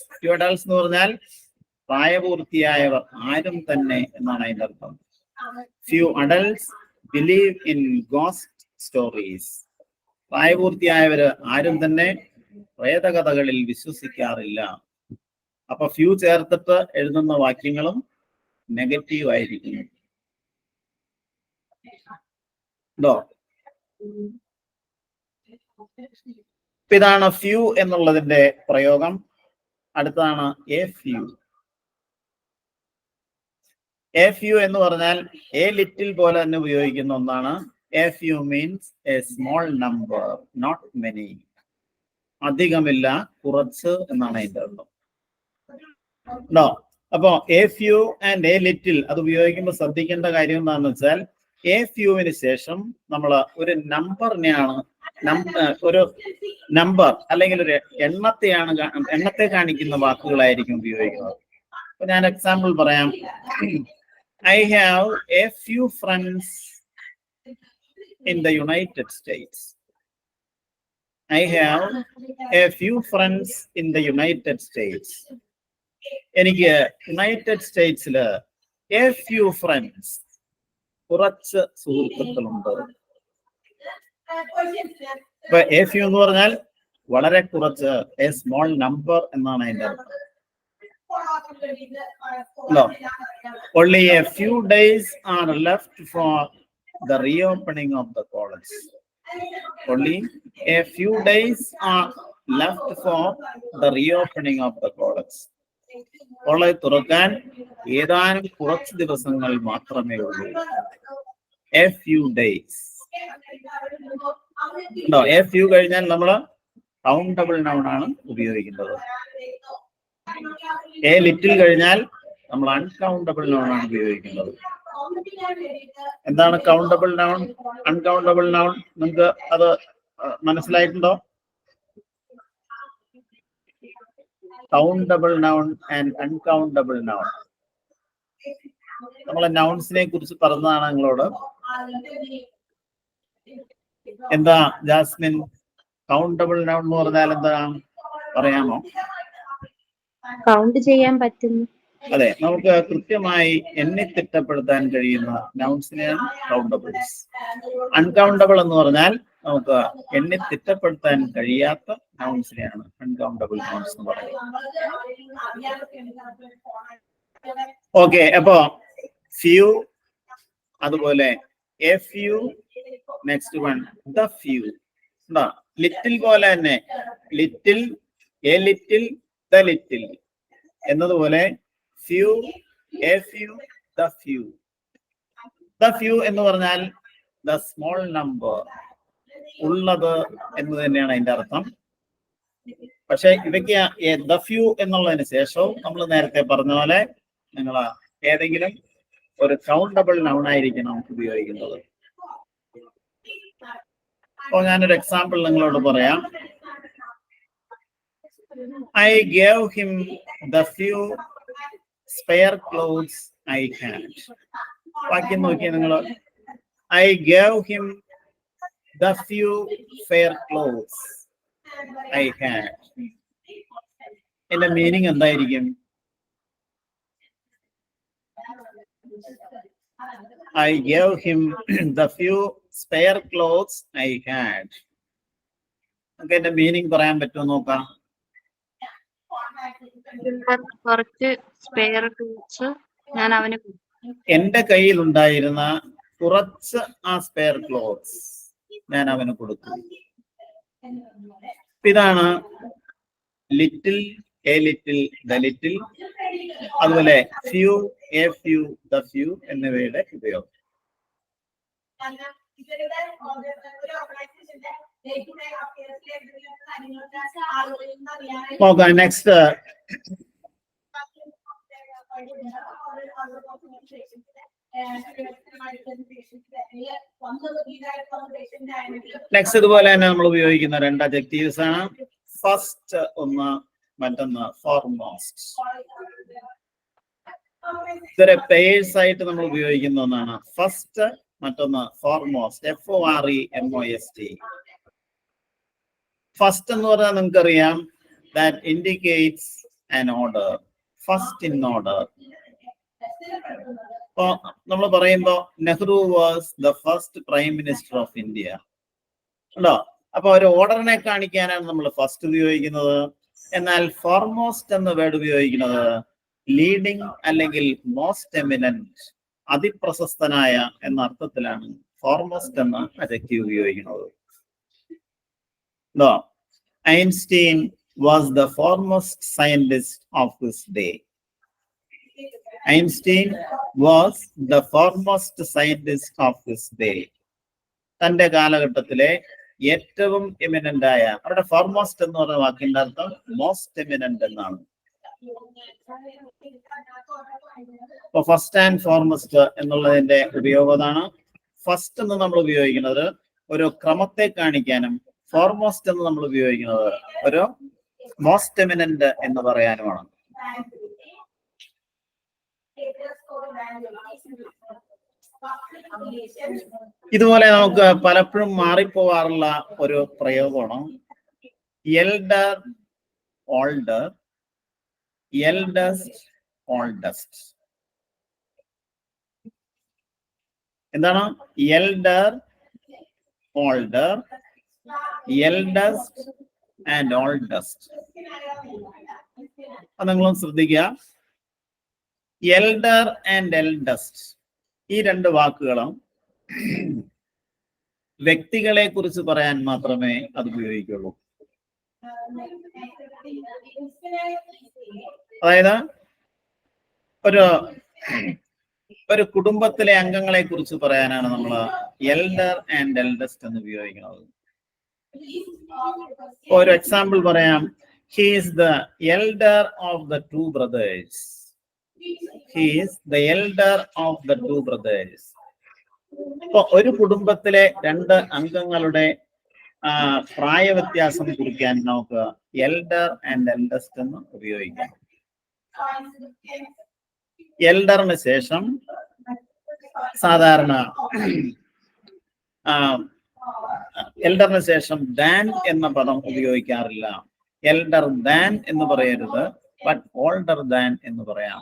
S1: എന്ന് പറഞ്ഞാൽ പ്രായപൂർത്തിയായവർ ആരും തന്നെ എന്നാണ് അതിന്റെ അർത്ഥം. Few adults believe in ghost stories. പ്രായപൂർത്തിയായവര് ആരും തന്നെ പ്രേതകഥകളിൽ വിശ്വസിക്കാറില്ല. അപ്പൊ ഫ്യൂ ചേർത്തിട്ട് എഴുതുന്ന വാക്യങ്ങളും നെഗറ്റീവ് ആയിരിക്കും. ഇതാണ് ഫ്യൂ എന്നുള്ളതിന്റെ പ്രയോഗം. അടുത്തതാണ് എ ഫ്യൂ. എ ഫ്യൂ എന്ന് പറഞ്ഞാൽ എ ലിറ്റിൽ പോലെ തന്നെ ഉപയോഗിക്കുന്ന ഒന്നാണ്. A few means a small number, not many. അധികമില്ല, കുറച്ച് എന്നാണ് അതിന്റെ അർത്ഥം. അപ്പോ a few and a little അത് ഉപയോഗിക്കുമ്പോൾ ശ്രദ്ധിക്കേണ്ട കാര്യം എന്താണെന്ന് വെച്ചാൽ, എ ഫ്യൂവിന് ശേഷം നമ്മൾ ഒരു നമ്പറിനെയാണ്, ഒരു നമ്പർ അല്ലെങ്കിൽ ഒരു എണ്ണത്തെ കാണിക്കുന്ന വാക്കുകളായിരിക്കും ഉപയോഗിക്കുന്നത്. അപ്പൊ ഞാൻ എക്സാമ്പിൾ പറയാം. I have A few friends in the United States. I have A few friends in the United States. എനിക്ക് യുണൈറ്റഡ് സ്റ്റേറ്റ്സില് എ ഫ്യൂ ഫ്രണ്ട്സ്, കുറച്ച് സുഹൃത്തുക്കളുണ്ട്. ഇപ്പൊ എ ഫ്യൂ എന്ന് പറഞ്ഞാൽ വളരെ കുറച്ച്, എ സ്മോൾ നമ്പർ എന്നാണ് അതിന്റെ അർത്ഥം. Only a few days are left for the reopening of the college. Only a few days are left for the reopening of the college. College തുറക്കാൻ ഏതാനും കുറച്ച് ദിവസങ്ങൾ മാത്രമേ ഉള്ളൂ. A few days. A few കഴിഞ്ഞാൽ നമ്മൾ കൗണ്ടബിൾ നൗൺ ആണ് ഉപയോഗിക്കുന്നത്. എ ലിറ്റിൽ കഴിഞ്ഞാൽ നമ്മൾ അൺകൗണ്ടബിൾ നൗൺ ആണ് ഉപയോഗിക്കുന്നത്. എന്താണ് കൗണ്ടബിൾ നൗൺ, അൺകൗണ്ടബിൾ നൗൺ? നിങ്ങൾക്ക് അത് മനസ്സിലായിട്ടുണ്ടോ? Countable noun and uncountable noun. നമ്മളെ നൗൺസിനെ കുറിച്ച് പറഞ്ഞതാണ് നിങ്ങളോട്. എന്താ ജാസ്മിൻ, കൗണ്ടബിൾ നൗൺ എന്ന് പറഞ്ഞാൽ എന്താ പറയാമോ?
S2: കൗണ്ട് ചെയ്യാൻ പറ്റുന്നു.
S1: അതെ, നമുക്ക് കൃത്യമായി എണ്ണി തിട്ടപ്പെടുത്താൻ കഴിയുന്ന നൗൺസിനെയാണ് കൗണ്ടബിൾസ്. അൺകൗണ്ടബിൾ എന്ന് പറഞ്ഞാൽ നമുക്ക് എണ്ണി തിട്ടപ്പെടുത്താൻ കഴിയാത്ത നൗൺസിനെയാണ് അൺകൗണ്ടബിൾ നൗൺസ് എന്ന് പറയുന്നത്. ഓക്കെ, അപ്പോ ഫ്യൂ, അതുപോലെ a few, next one the few. Little പോലെ തന്നെ little, a little, the little എന്നതുപോലെ few, a few, the few. The few എന്ന് പറഞ്ഞാൽ ദ സ്മോൾ നമ്പർ, ഉള്ളത് എന്ന് തന്നെയാണ് അതിന്റെ അർത്ഥം. പക്ഷെ ഇവയ്ക്ക് ദ ഫ്യൂ എന്നുള്ളതിന് ശേഷവും നമ്മൾ നേരത്തെ പറഞ്ഞ പോലെ നിങ്ങൾ ഏതെങ്കിലും ഒരു കൗണ്ടബിൾ നൗൺ ആയിരിക്കണം ഉപയോഗിക്കുന്നത്. അപ്പോൾ ഞാനൊരു എക്സാമ്പിൾ നിങ്ങളോട് പറയാം. I gave him the few spare clothes I had. വാക്യം നോക്കിയേ നിങ്ങൾ. I gave him the few spare clothes I had. ഇതിന്റെ മീനിങ് എന്തായിരിക്കും? I gave him the few spare clothes I had. നമുക്ക് എന്റെ മീനിങ് പറയാൻ പറ്റുമോ നോക്കാം.
S2: കുറച്ച് സ്പെയർ ടൂൾസ് ഞാൻ അവന്
S1: എന്റെ കയ്യിൽ ഉണ്ടായിരുന്ന കുറച്ച് ആ സ്പെയർ ക്ലോത്ത്സ് ഞാൻ അവന് കൊടുത്തു. ഇതാണ് little, a little, the little, അതുപോലെ few, a few, the few എന്നിവയുടെ ഉപയോഗം. നോക്കാം നെക്സ്റ്റ്. നെക്സ്റ്റ് ഇതുപോലെ തന്നെ നമ്മൾ ഉപയോഗിക്കുന്ന രണ്ട് അഡ്ജക്റ്റീവ്സ് ആണ്. ഫസ്റ്റ് ഒന്ന്, മറ്റൊന്ന് ഫോർമോസ്റ്റ്. ഇതൊരു പേഴ്സ് ആയിട്ട് നമ്മൾ ഉപയോഗിക്കുന്ന ഒന്നാണ്. ഫസ്റ്റ്, മറ്റൊന്ന് ഫോർമോസ്റ്റ്. FOREMOST. ഫസ്റ്റ് എന്ന് പറഞ്ഞാൽ നിങ്ങൾക്കറിയാം, that indicates an order. First in order. അപ്പൊ നമ്മൾ പറയുമ്പോ Nehru was the first prime minister of India ഉണ്ടോ. അപ്പൊ ഒരു ഓർഡറിനെ കാണിക്കാനാണ് നമ്മൾ ഫസ്റ്റ് ഉപയോഗിക്കുന്നത്. എന്നാൽ ഫോർമോസ്റ്റ് എന്ന വേർഡ് ഉപയോഗിക്കുന്നത് ലീഡിങ് അല്ലെങ്കിൽ മോസ്റ്റ് എമിനന്റ്, അതിപ്രശസ്തനായ എന്ന അർത്ഥത്തിലാണ് ഫോർമോസ്റ്റ് എന്ന അഡ്ജക്റ്റീവ് ഉപയോഗിക്കുന്നത്. Einstein was the foremost scientist of his day. Einstein was the foremost scientist of his day. തന്റെ കാലഘട്ടത്തിലെ ഏറ്റവും എമിനന്റ് ആയ, അവിടെ ഫോർമോസ്റ്റ് എന്ന് പറഞ്ഞ വാക്കിന്റെ അർത്ഥം മോസ്റ്റ് എമിനന്റ് എന്നാണ്. അപ്പൊ ഫസ്റ്റ് ആൻഡ് ഫോർമോസ്റ്റ് എന്നുള്ളതിന്റെ ഉപയോഗമാണ്. ഫസ്റ്റ് എന്ന് നമ്മൾ ഉപയോഗിക്കുന്നത് ഒരു ക്രമത്തെ കാണിക്കാനും, ഫോർമോസ്റ്റ് എന്ന് നമ്മൾ ഉപയോഗിക്കുന്നത് ഒരു മോസ്റ്റ് എമിനന്റ് എന്ന് പറയാനുമാണ്. ഇതുപോലെ നമുക്ക് പലപ്പോഴും മാറിപ്പോവാറുള്ള ഒരു പ്രയോഗമാണ് എൽഡർ, ഓൾഡർ, എൽഡസ്റ്റ്, ഓൾഡസ്റ്റ്. എന്താണ് elder, older, eldest and oldest? അത് നിങ്ങളും ശ്രദ്ധിക്കുക. എൽഡർ ആൻഡ് എൽഡസ്റ്റ് ഈ രണ്ട് വാക്കുകളും വ്യക്തികളെ കുറിച്ച് പറയാൻ മാത്രമേ അത് ഉപയോഗിക്കുള്ളൂ. അതായത് ഒരു കുടുംബത്തിലെ അംഗങ്ങളെ കുറിച്ച് പറയാനാണ് നമ്മൾ എൽഡർ ആൻഡ് എൽഡസ്റ്റ് എന്ന് ഉപയോഗിക്കുന്നത്. ഒരു എക്സാമ്പിൾ പറയാം. He is the elder of the two brothers. He is the elder of the two brothers. ഇപ്പൊ ഒരു കുടുംബത്തിലെ രണ്ട് അംഗങ്ങളുടെ പ്രായവ്യത്യാസം കുറിക്കാൻ നമുക്ക് എൽഡർ ആൻഡ് എൽഡസ്റ്റ് എന്ന് ഉപയോഗിക്കാം. എൽഡറിന് ശേഷം സാധാരണ എൽഡറിന് ശേഷം ദാൻ എന്ന പദം ഉപയോഗിക്കാറില്ല. എൽഡർ ദാൻ എന്ന് പറയരുത്, ബട്ട് ഓൾഡർ ദാൻ എന്ന് പറയാം.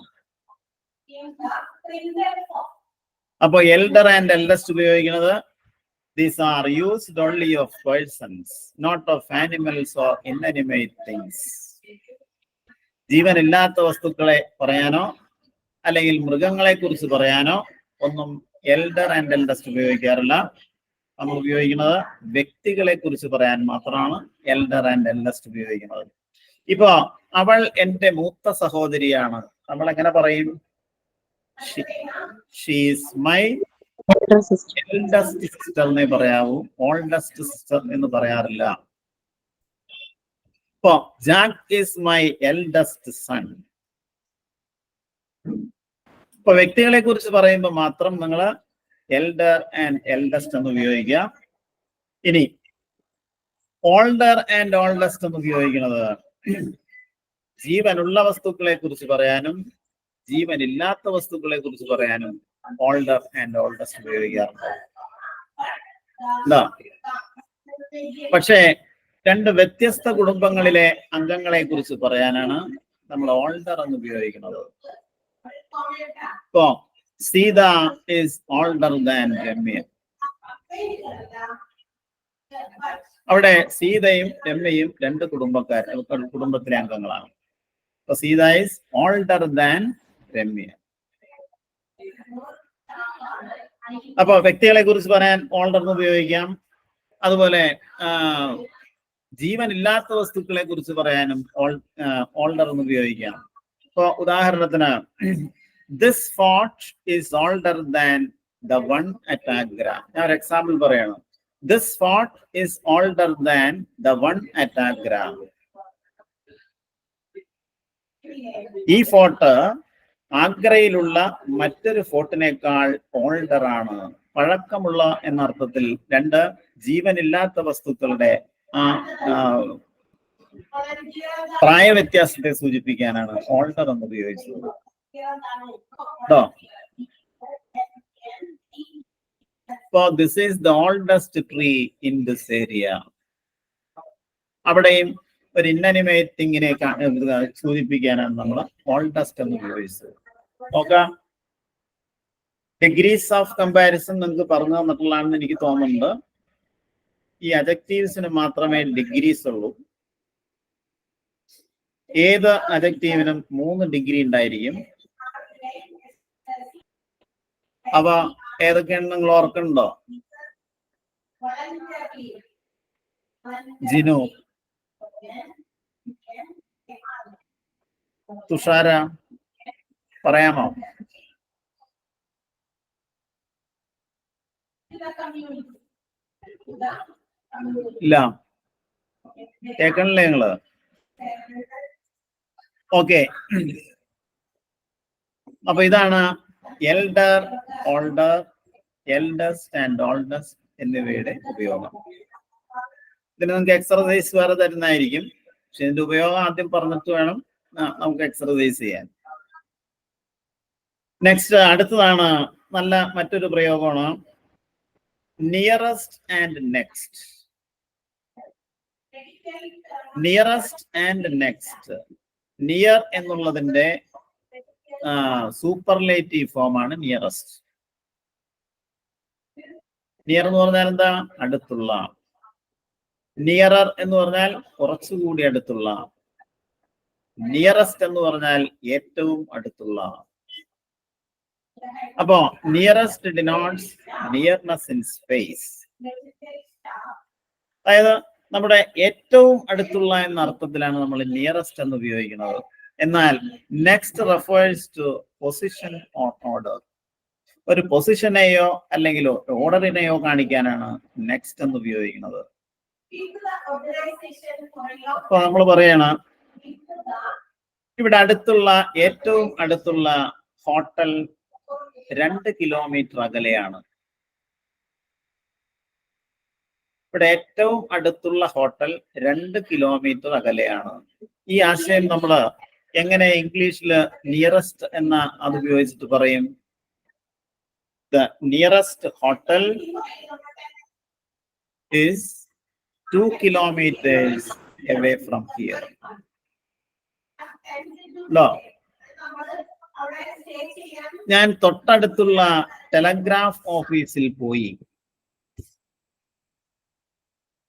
S1: അപ്പൊ എൽഡർ ആൻഡ് എൽഡസ്റ്റ് ഉപയോഗിക്കുന്നത് these are used only of persons, not of animals or inanimate things. ജീവനില്ലാത്ത വസ്തുക്കളെ പറയാനോ അല്ലെങ്കിൽ മൃഗങ്ങളെ കുറിച്ച് പറയാനോ ഒന്നും എൽഡർ ആൻഡ് എൽഡസ്റ്റ് ഉപയോഗിക്കാറില്ല. നമ്മൾ ഉപയോഗിക്കുന്നത് വ്യക്തികളെ കുറിച്ച് പറയാൻ മാത്രമാണ് എൽഡർ ആൻഡ് എൽഡസ്റ്റ് ഉപയോഗിക്കുന്നത്. ഇപ്പൊ അവൾ എന്റെ മൂത്ത സഹോദരിയാണ്. നമ്മൾ എങ്ങനെ പറയും? She is my eldest sister എന്നേ പറയാവൂ, ഓൾഡസ്റ്റ് സിസ്റ്റർ എന്ന് പറയാറില്ല. ഇപ്പൊ Jack is my eldest son. ഇപ്പൊ വ്യക്തികളെ കുറിച്ച് പറയുമ്പോൾ മാത്രം നിങ്ങൾ എൽഡർ ആൻഡ് എൽഡസ്റ്റ് എന്ന് ഉപയോഗിക്കുക. ഇനി ഓൾഡർ ആൻഡ് ഓൾഡസ്റ്റ് എന്ന് ഉപയോഗിക്കുന്നത് ജീവനുള്ള വസ്തുക്കളെ കുറിച്ച് പറയാനും ജീവനില്ലാത്ത വസ്തുക്കളെ കുറിച്ച് പറയാനും ഓൾഡർ ആൻഡ് ഓൾഡസ്റ്റ് ഉപയോഗിക്കാറുണ്ട്. പക്ഷേ രണ്ട് വ്യത്യസ്ത കുടുംബങ്ങളിലെ അംഗങ്ങളെ കുറിച്ച് പറയാനാണ് നമ്മൾ ഓൾഡർ എന്ന് ഉപയോഗിക്കുന്നത്. ഇപ്പോ Sita is older than Ramya. അവിടെ സീതയും രമ്യയും രണ്ട് കുടുംബത്തിലെ അംഗങ്ങളാണ്. അപ്പൊ Sita is older than Ramya. അപ്പൊ വ്യക്തികളെ കുറിച്ച് പറയാൻ ഓൾഡർ എന്ന് ഉപയോഗിക്കാം. അതുപോലെ ജീവനില്ലാത്ത വസ്തുക്കളെ കുറിച്ച് പറയാനും ഓൾഡർ എന്ന് ഉപയോഗിക്കാം. ഇപ്പൊ ഉദാഹരണത്തിന് this fort is older than the one at Agra. ഞാൻ ഒരു എക്സാമ്പിൾ പറയണം. This fort is older than the one at Agra. ഈ ഫോർട്ട് ആഗ്രയിലുള്ള മറ്റൊരു ഫോർട്ടിനേക്കാൾ ഓൾഡർ ആണ്, പഴക്കമുള്ള എന്ന അർത്ഥത്തിൽ രണ്ട് ജീവനില്ലാത്ത വസ്തുക്കളുടെ പ്രായ വ്യത്യാസത്തെ സൂചിപ്പിക്കാനാണ് ഓൾഡർ എന്ന് ഉപയോഗിച്ചത്. കേട്ടോ? So this is the oldest tree in this area. അവിടെയും ഒരു ഇന്നനിമേറ്റിങ്ങിനെ സൂചിപ്പിക്കാനാണ് നമ്മൾ ഓൾഡസ്റ്റ് എന്ന് ഉപയോഗിച്ചത്. നോക്കാം, ഡിഗ്രീസ് ഓഫ് കമ്പാരിസൺ നിങ്ങൾക്ക് പറഞ്ഞു തന്നിട്ടുള്ളതാണെന്ന് എനിക്ക് തോന്നുന്നുണ്ട്. ഈ അഡ്ജക്റ്റീവ്സിന് മാത്രമേ ഡിഗ്രീസ് ഉള്ളൂ. ഏത് അഡ്ജക്റ്റീവിനും 3 ഡിഗ്രി ഉണ്ടായിരിക്കും. അവ ഏതൊക്കെയാണ് നിങ്ങൾ ഓർക്കുന്നുണ്ടോ? ജിനു, തുഷാര, പറയാമോ? ഇല്ല, കേൾക്കണില്ലേ നിങ്ങള്? ഓക്കെ, അപ്പൊ ഇതാണ് elder, older, eldest and oldest എന്നിവയുടെ ഉപയോഗം. ഇതിന് നമുക്ക് എക്സർസൈസ് വേറെ തരുന്നതായിരിക്കും. പക്ഷെ ഇതിന്റെ ഉപയോഗം ആദ്യം പറഞ്ഞിട്ട് വേണം നമുക്ക് എക്സർസൈസ് ചെയ്യാൻ. നെക്സ്റ്റ്, അടുത്തതാണ് നല്ല മറ്റൊരു പ്രയോഗമാണ് nearest and next. Nearest and next. Near എന്നുള്ളതിന്റെ സൂപ്പർലേറ്റീവ് ഫോമാണ് നിയറസ്റ്റ്. നിയർ എന്ന് പറഞ്ഞാൽ എന്താ? അടുത്തുള്ള. നിയറർ എന്ന് പറഞ്ഞാൽ കുറച്ചുകൂടി അടുത്തുള്ള. നിയറസ്റ്റ് എന്ന് പറഞ്ഞാൽ ഏറ്റവും അടുത്തുള്ള. അപ്പോ nearest denotes nearness in space. അതായത് നമ്മുടെ ഏറ്റവും അടുത്തുള്ള എന്ന അർത്ഥത്തിലാണ് നമ്മൾ നിയറസ്റ്റ് എന്ന് ഉപയോഗിക്കുന്നത്. എന്നാൽ next refers to position or order. ഒരു പൊസിഷനെയോ അല്ലെങ്കിൽ ഓർഡറിനെയോ കാണിക്കാനാണ് നെക്സ്റ്റ് എന്ന് ഉപയോഗിക്കുന്നത്. അപ്പൊ നമ്മൾ പറയണ ഇവിടെ അടുത്തുള്ള, ഏറ്റവും അടുത്തുള്ള ഹോട്ടൽ 2 കിലോമീറ്റർ അകലെയാണ്. ഇവിടെ ഏറ്റവും അടുത്തുള്ള ഹോട്ടൽ 2 കിലോമീറ്റർ അകലെയാണ്. ഈ ആശയം നമ്മൾ എങ്ങനെ ഇംഗ്ലീഷിൽ നിയറസ്റ്റ് എന്ന അത് ഉപയോഗിച്ചിട്ട് പറയും? The nearest hotel is 2 kilometers away from here. No. ഞാൻ തൊട്ടടുത്തുള്ള ടെലഗ്രാഫ് ഓഫീസിൽ പോയി.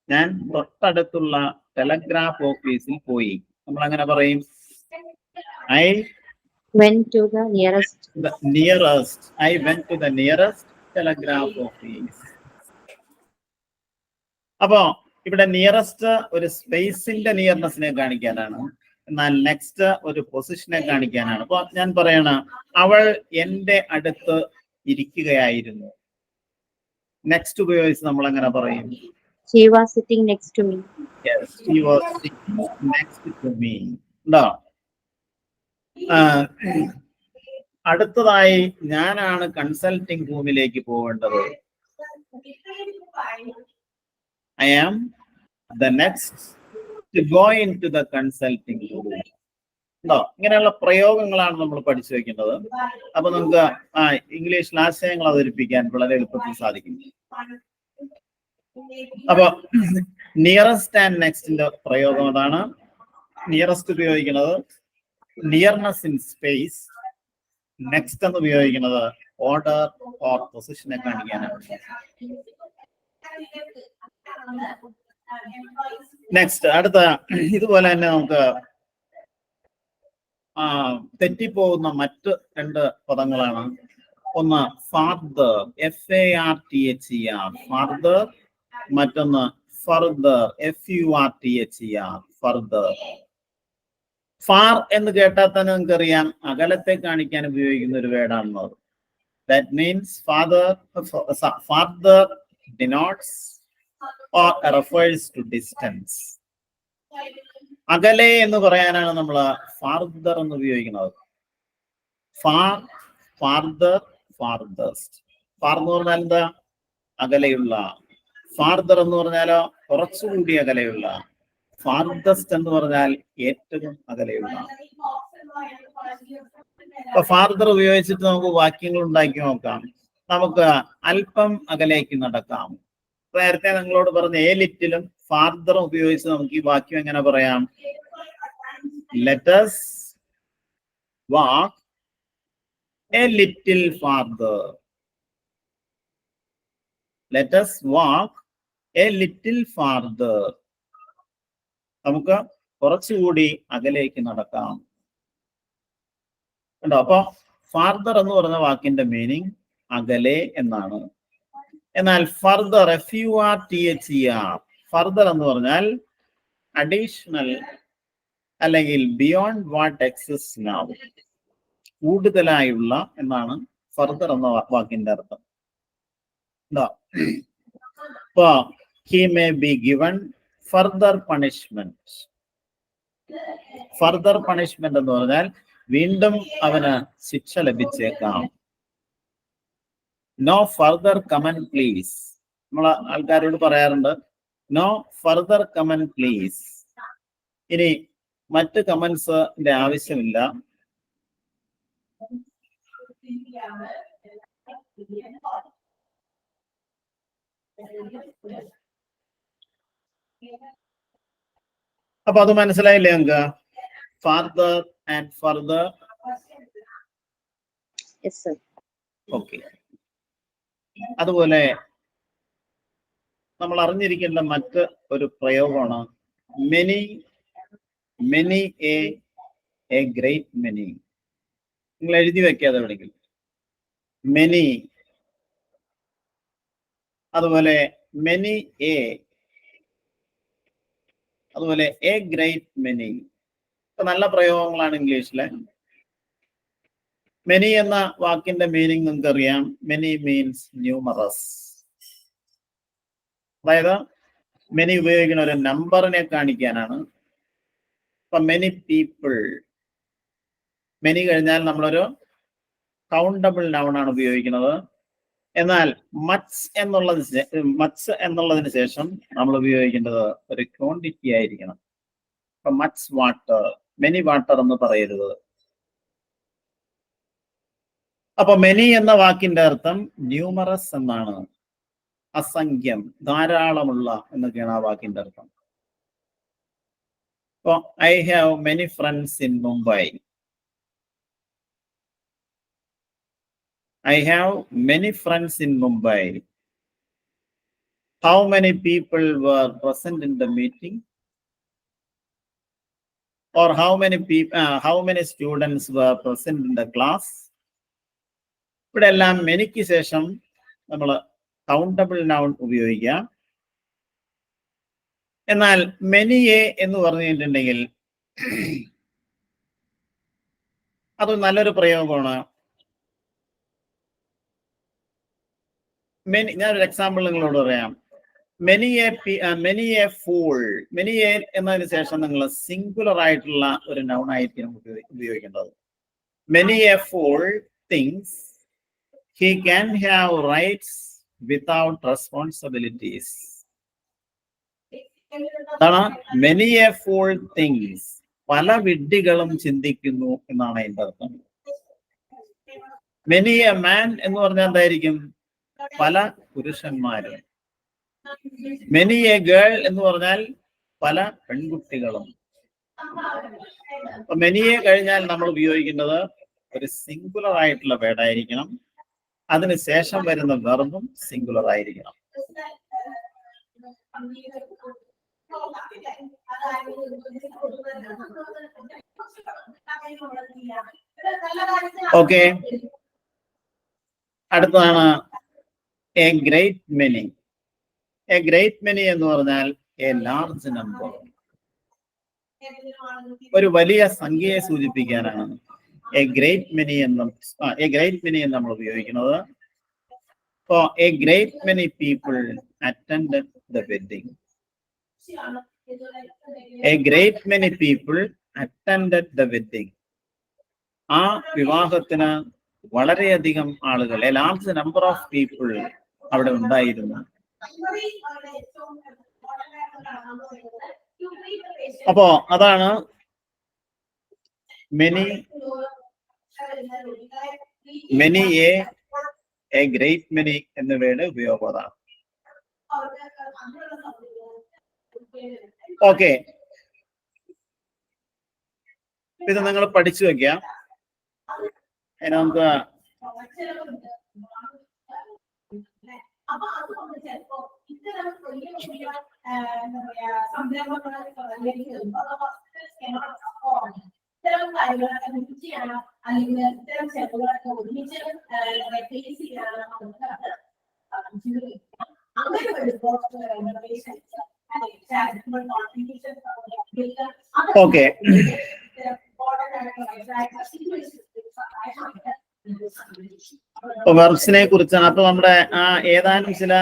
S1: ഞാൻ തൊട്ടടുത്തുള്ള ടെലഗ്രാഫ് ഓഫീസിൽ പോയി. നമ്മൾ അങ്ങനെ പറയും, I
S2: went to the nearest.
S1: I went to the nearest telegraph office. അപ്പോ ഇവിടെ നിയറസ്റ്റ് ഒരു സ്പേസിന്റെ നിയർനെസ്സിനെ കാണിക്കാനാണ്. എന്നാൽ നെക്സ്റ്റ് ഒരു പൊസിഷനെ കാണിക്കാനാണ്. അപ്പൊ ഞാൻ പറയണ അവൾ എന്റെ അടുത്ത് ഇരിക്കുകയായിരുന്നു. നെക്സ്റ്റ് ഉപയോഗിച്ച് നമ്മൾ എങ്ങനെ പറയും?
S2: She was sitting next to me.
S1: Yes, she was sitting next to me. ഉണ്ടോ? അടുത്തതായി ഞാനാണ് കൺസൾട്ടിംഗ് റൂമിലേക്ക് പോകേണ്ടത്. I am the next to go into the consulting room. ഉണ്ടോ? ഇങ്ങനെയുള്ള പ്രയോഗങ്ങളാണ് നമ്മൾ പഠിച്ചു വെക്കേണ്ടത്. അപ്പൊ നമുക്ക് ഇംഗ്ലീഷിൽ ആശയങ്ങൾ അവതരിപ്പിക്കാൻ വളരെ എളുപ്പത്തിൽ സാധിക്കും. അപ്പൊ നിയറസ്റ്റ് ആൻഡ് നെക്സ്റ്റിന്റെ പ്രയോഗം അതാണ്. നിയറസ്റ്റ് ഉപയോഗിക്കുന്നത് നിയർനെസ് ഇൻ സ്പേസ്, നെക്സ്റ്റ് എന്ന് ഉപയോഗിക്കുന്നത് ഓർഡർ ഓർ പൊസിഷനെ കാണിക്കാനാണ്. നെക്സ്റ്റ് അടുത്ത ഇതുപോലെ തന്നെ നമുക്ക് തെറ്റിപ്പോകുന്ന മറ്റ് രണ്ട് പദങ്ങളാണ്. ഒന്ന് ഫാർദർ, FARTHER, ഫാർദർ. മറ്റൊന്ന് ഫർദർ, FURTHER, ഫർദർ. ഫാർ എന്ന് കേട്ടാൽ തന്നെ നിങ്ങൾക്കറിയാം അകലത്തെ കാണിക്കാൻ ഉപയോഗിക്കുന്ന ഒരു വേർഡാണെന്നത്. That means farther denotes or refers to distance. അകലെ എന്ന് പറയാനാണ് നമ്മൾ ഫാർദർ എന്ന് ഉപയോഗിക്കുന്നത്. Far, farther, farthest. ഫാർ എന്ന് പറഞ്ഞാൽ എന്താ? അകലെയുള്ള. ഫാർദർ എന്ന് പറഞ്ഞാലോ കുറച്ചുകൂടി അകലെയുള്ള. ഫാർദസ്റ്റ് എന്ന് പറഞ്ഞാൽ ഏറ്റവും അകലെയുള്ള. അപ്പൊ ഫാർദർ ഉപയോഗിച്ചിട്ട് നമുക്ക് വാക്യങ്ങൾ ഉണ്ടാക്കി നോക്കാം. നമുക്ക് അല്പം അകലേക്ക് നടക്കാം. നേരത്തെ നിങ്ങളോട് പറഞ്ഞ എ ലിറ്റിലും ഫാർദറും ഉപയോഗിച്ച് നമുക്ക് ഈ വാക്യം എങ്ങനെ പറയാം? Let us walk a little farther. Let us walk a little farther. നമുക്ക് കുറച്ചുകൂടി അകലേക്ക് നടക്കാം. ഉണ്ടോ? അപ്പൊ ഫാർദർ എന്ന് പറഞ്ഞ വാക്കിന്റെ മീനിങ് അകലെ എന്നാണ്. എന്നാൽ ഫർദർ, FURTHER, ഫർദർ എന്ന് പറഞ്ഞാൽ അഡീഷണൽ അല്ലെങ്കിൽ ബിയോണ്ട് വാട്ട് എക്സിസ്റ്റ് നൗ, കൂടുതലായുള്ള എന്നാണ് ഫർദർ എന്ന വാക്കിന്റെ അർത്ഥം. ഇപ്പൊ he may be given further punishment. Further punishment എന്ന് പറഞ്ഞാൽ വീണ്ടും അവന് ശിക്ഷ ലഭിച്ചേക്കാം. No further comment please. നമ്മൾ ആൾക്കാരോട് പറയാറുണ്ട് നോ ഫർദർ കമന്റ് പ്ലീസ്. ഇനി മറ്റ് കമന്റ്സിന്റെ ആവശ്യമില്ല. അപ്പൊ അത് മനസ്സിലായില്ലേ നിങ്ങൾക്ക്? Farther and further. ഓക്കെ. അതുപോലെ നമ്മൾ അറിഞ്ഞിരിക്കേണ്ട മറ്റ് ഒരു പ്രയോഗമാണ് many. Many A great many. നിങ്ങൾ എഴുതി വെക്കാതെ എവിടെയെങ്കിലും. മെനി. അതുപോലെ മെനി എ. അതുപോലെ എ ഗ്രേറ്റ് മെനി. നല്ല പ്രയോഗങ്ങളാണ് ഇംഗ്ലീഷിലെ. മെനി എന്ന വാക്കിന്റെ മീനിങ് നിങ്ങൾക്ക് അറിയാം. Many means numerous. അതായത് മെനി ഉപയോഗിക്കുന്ന ഒരു നമ്പറിനെ കാണിക്കാനാണ്. ഇപ്പൊ മെനി പീപ്പിൾ. മെനി കഴിഞ്ഞാൽ നമ്മളൊരു കൗണ്ടബിൾ നൗൺ ആണ് ഉപയോഗിക്കുന്നത്. എന്നാൽ മച്ച് എന്നുള്ളതിന് ശേഷം നമ്മൾ ഉപയോഗിക്കേണ്ടത് ഒരു ക്വാണ്ടിറ്റി ആയിരിക്കണം. ഇപ്പൊ മച്ച് വാട്ടർ, മെനി വാട്ടർ എന്ന് പറയരുത്. അപ്പൊ മെനി എന്ന വാക്കിന്റെ അർത്ഥം ന്യൂമറസ് എന്നാണ്. അസംഖ്യം, ധാരാളമുള്ള എന്നൊക്കെയാണ് ആ വാക്കിന്റെ അർത്ഥം. ഇപ്പൊ I have many friends in Mumbai. I have many friends in Mumbai. How many people were present in the meeting? Or how many students were present in the class? ഇവിടെ എല്ലാം മെനിക്ക് ശേഷം നമ്മൾ കൗണ്ടബിൾ നൗൺ ഉപയോഗിക്കാം. എന്നാൽ മെനിയെ എന്ന് പറഞ്ഞിട്ടുണ്ടെങ്കിൽ അത് നല്ലൊരു പ്രയോഗമാണ്. ഞാനൊരു എക്സാമ്പിൾ നിങ്ങളോട് പറയാം. Many A fool. Many A എന്നതിന് ശേഷം നിങ്ങൾ സിംഗുലർ ആയിട്ടുള്ള ഒരു നൗൺ ആയിരിക്കും ഉപയോഗിക്കേണ്ടത്. Many A fool things he can have rights without responsibilities. അതാണ് മെനി എ ഫൂൾ തിങ്സ്. പല വിഡ്ഢികളും ചിന്തിക്കുന്നു എന്നാണ് അതിന്റെ അർത്ഥം. മെനി എ മാൻ എന്ന് പറഞ്ഞാൽ എന്തായിരിക്കും? പല പുരുഷന്മാരും. മെനി എ ഗേൾ എന്ന് പറഞ്ഞാൽ പല പെൺകുട്ടികളും. അപ്പൊ മെനിയെ കഴിഞ്ഞാൽ നമ്മൾ ഉപയോഗിക്കേണ്ടത് ഒരു സിംഗുലർ ആയിട്ടുള്ള വേർഡ് ആയിരിക്കണം. അതിന് ശേഷം വരുന്ന വെർബും സിംഗുലർ ആയിരിക്കണം. ഓക്കെ, അടുത്തതാണ് A great many. A great many എന്ന് പറഞ്ഞാൽ എ ലാർജ് നമ്പർ, ഒരു വലിയ സംഖ്യയെ സൂചിപ്പിക്കാനാണ് എ ഗ്രേറ്റ് മെനി എന്ന് നമ്മൾ ഉപയോഗിക്കുന്നത്. For a great many people attended the wedding. A great many people attended the wedding. ആ വിവാഹത്തിന് വളരെയധികം ആളുകൾ, a large number of people അവിടെ ഉണ്ടായിരുന്നു. അപ്പോ അതാണ് മെനി എ ഗ്രേറ്റ് മെനി എന്നിവയുടെ ഉപയോഗം അതാണ്. ഓക്കെ, ഇത് നിങ്ങൾ പഠിച്ചു വെക്കാം. നമുക്ക്
S3: ഇത്തരം കാര്യങ്ങളൊക്കെ ചെയ്യാനോ അല്ലെങ്കിൽ ഇത്തരം സ്റ്റെപ്പുകളൊക്കെ ഒരുമിച്ച് ഫേസ് ചെയ്യാനോ അങ്ങനെ വരുമ്പോൾ
S1: ഓക്കെ, വെർബ്സിനെ കുറിച്ചാണ്. അപ്പൊ നമ്മുടെ ഏതാനും ചില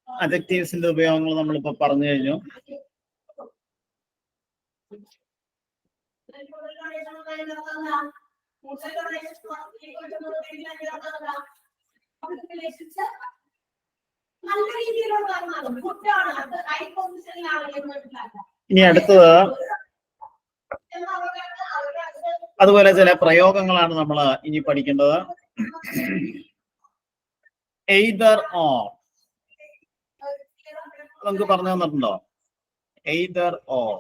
S1: അഡ്ജക്റ്റീവ്സിന്റെ ഉപയോഗങ്ങൾ നമ്മളിപ്പോ പറഞ്ഞു കഴിഞ്ഞു. ഇനി അടുത്തത് അതുപോലെ ചില പ്രയോഗങ്ങളാണ് നമ്മൾ ഇനി പഠിക്കേണ്ടത്. എയ്തർ ഓർ നമുക്ക് പറഞ്ഞു തന്നിട്ടുണ്ടോ? എയ്തർ ഓർ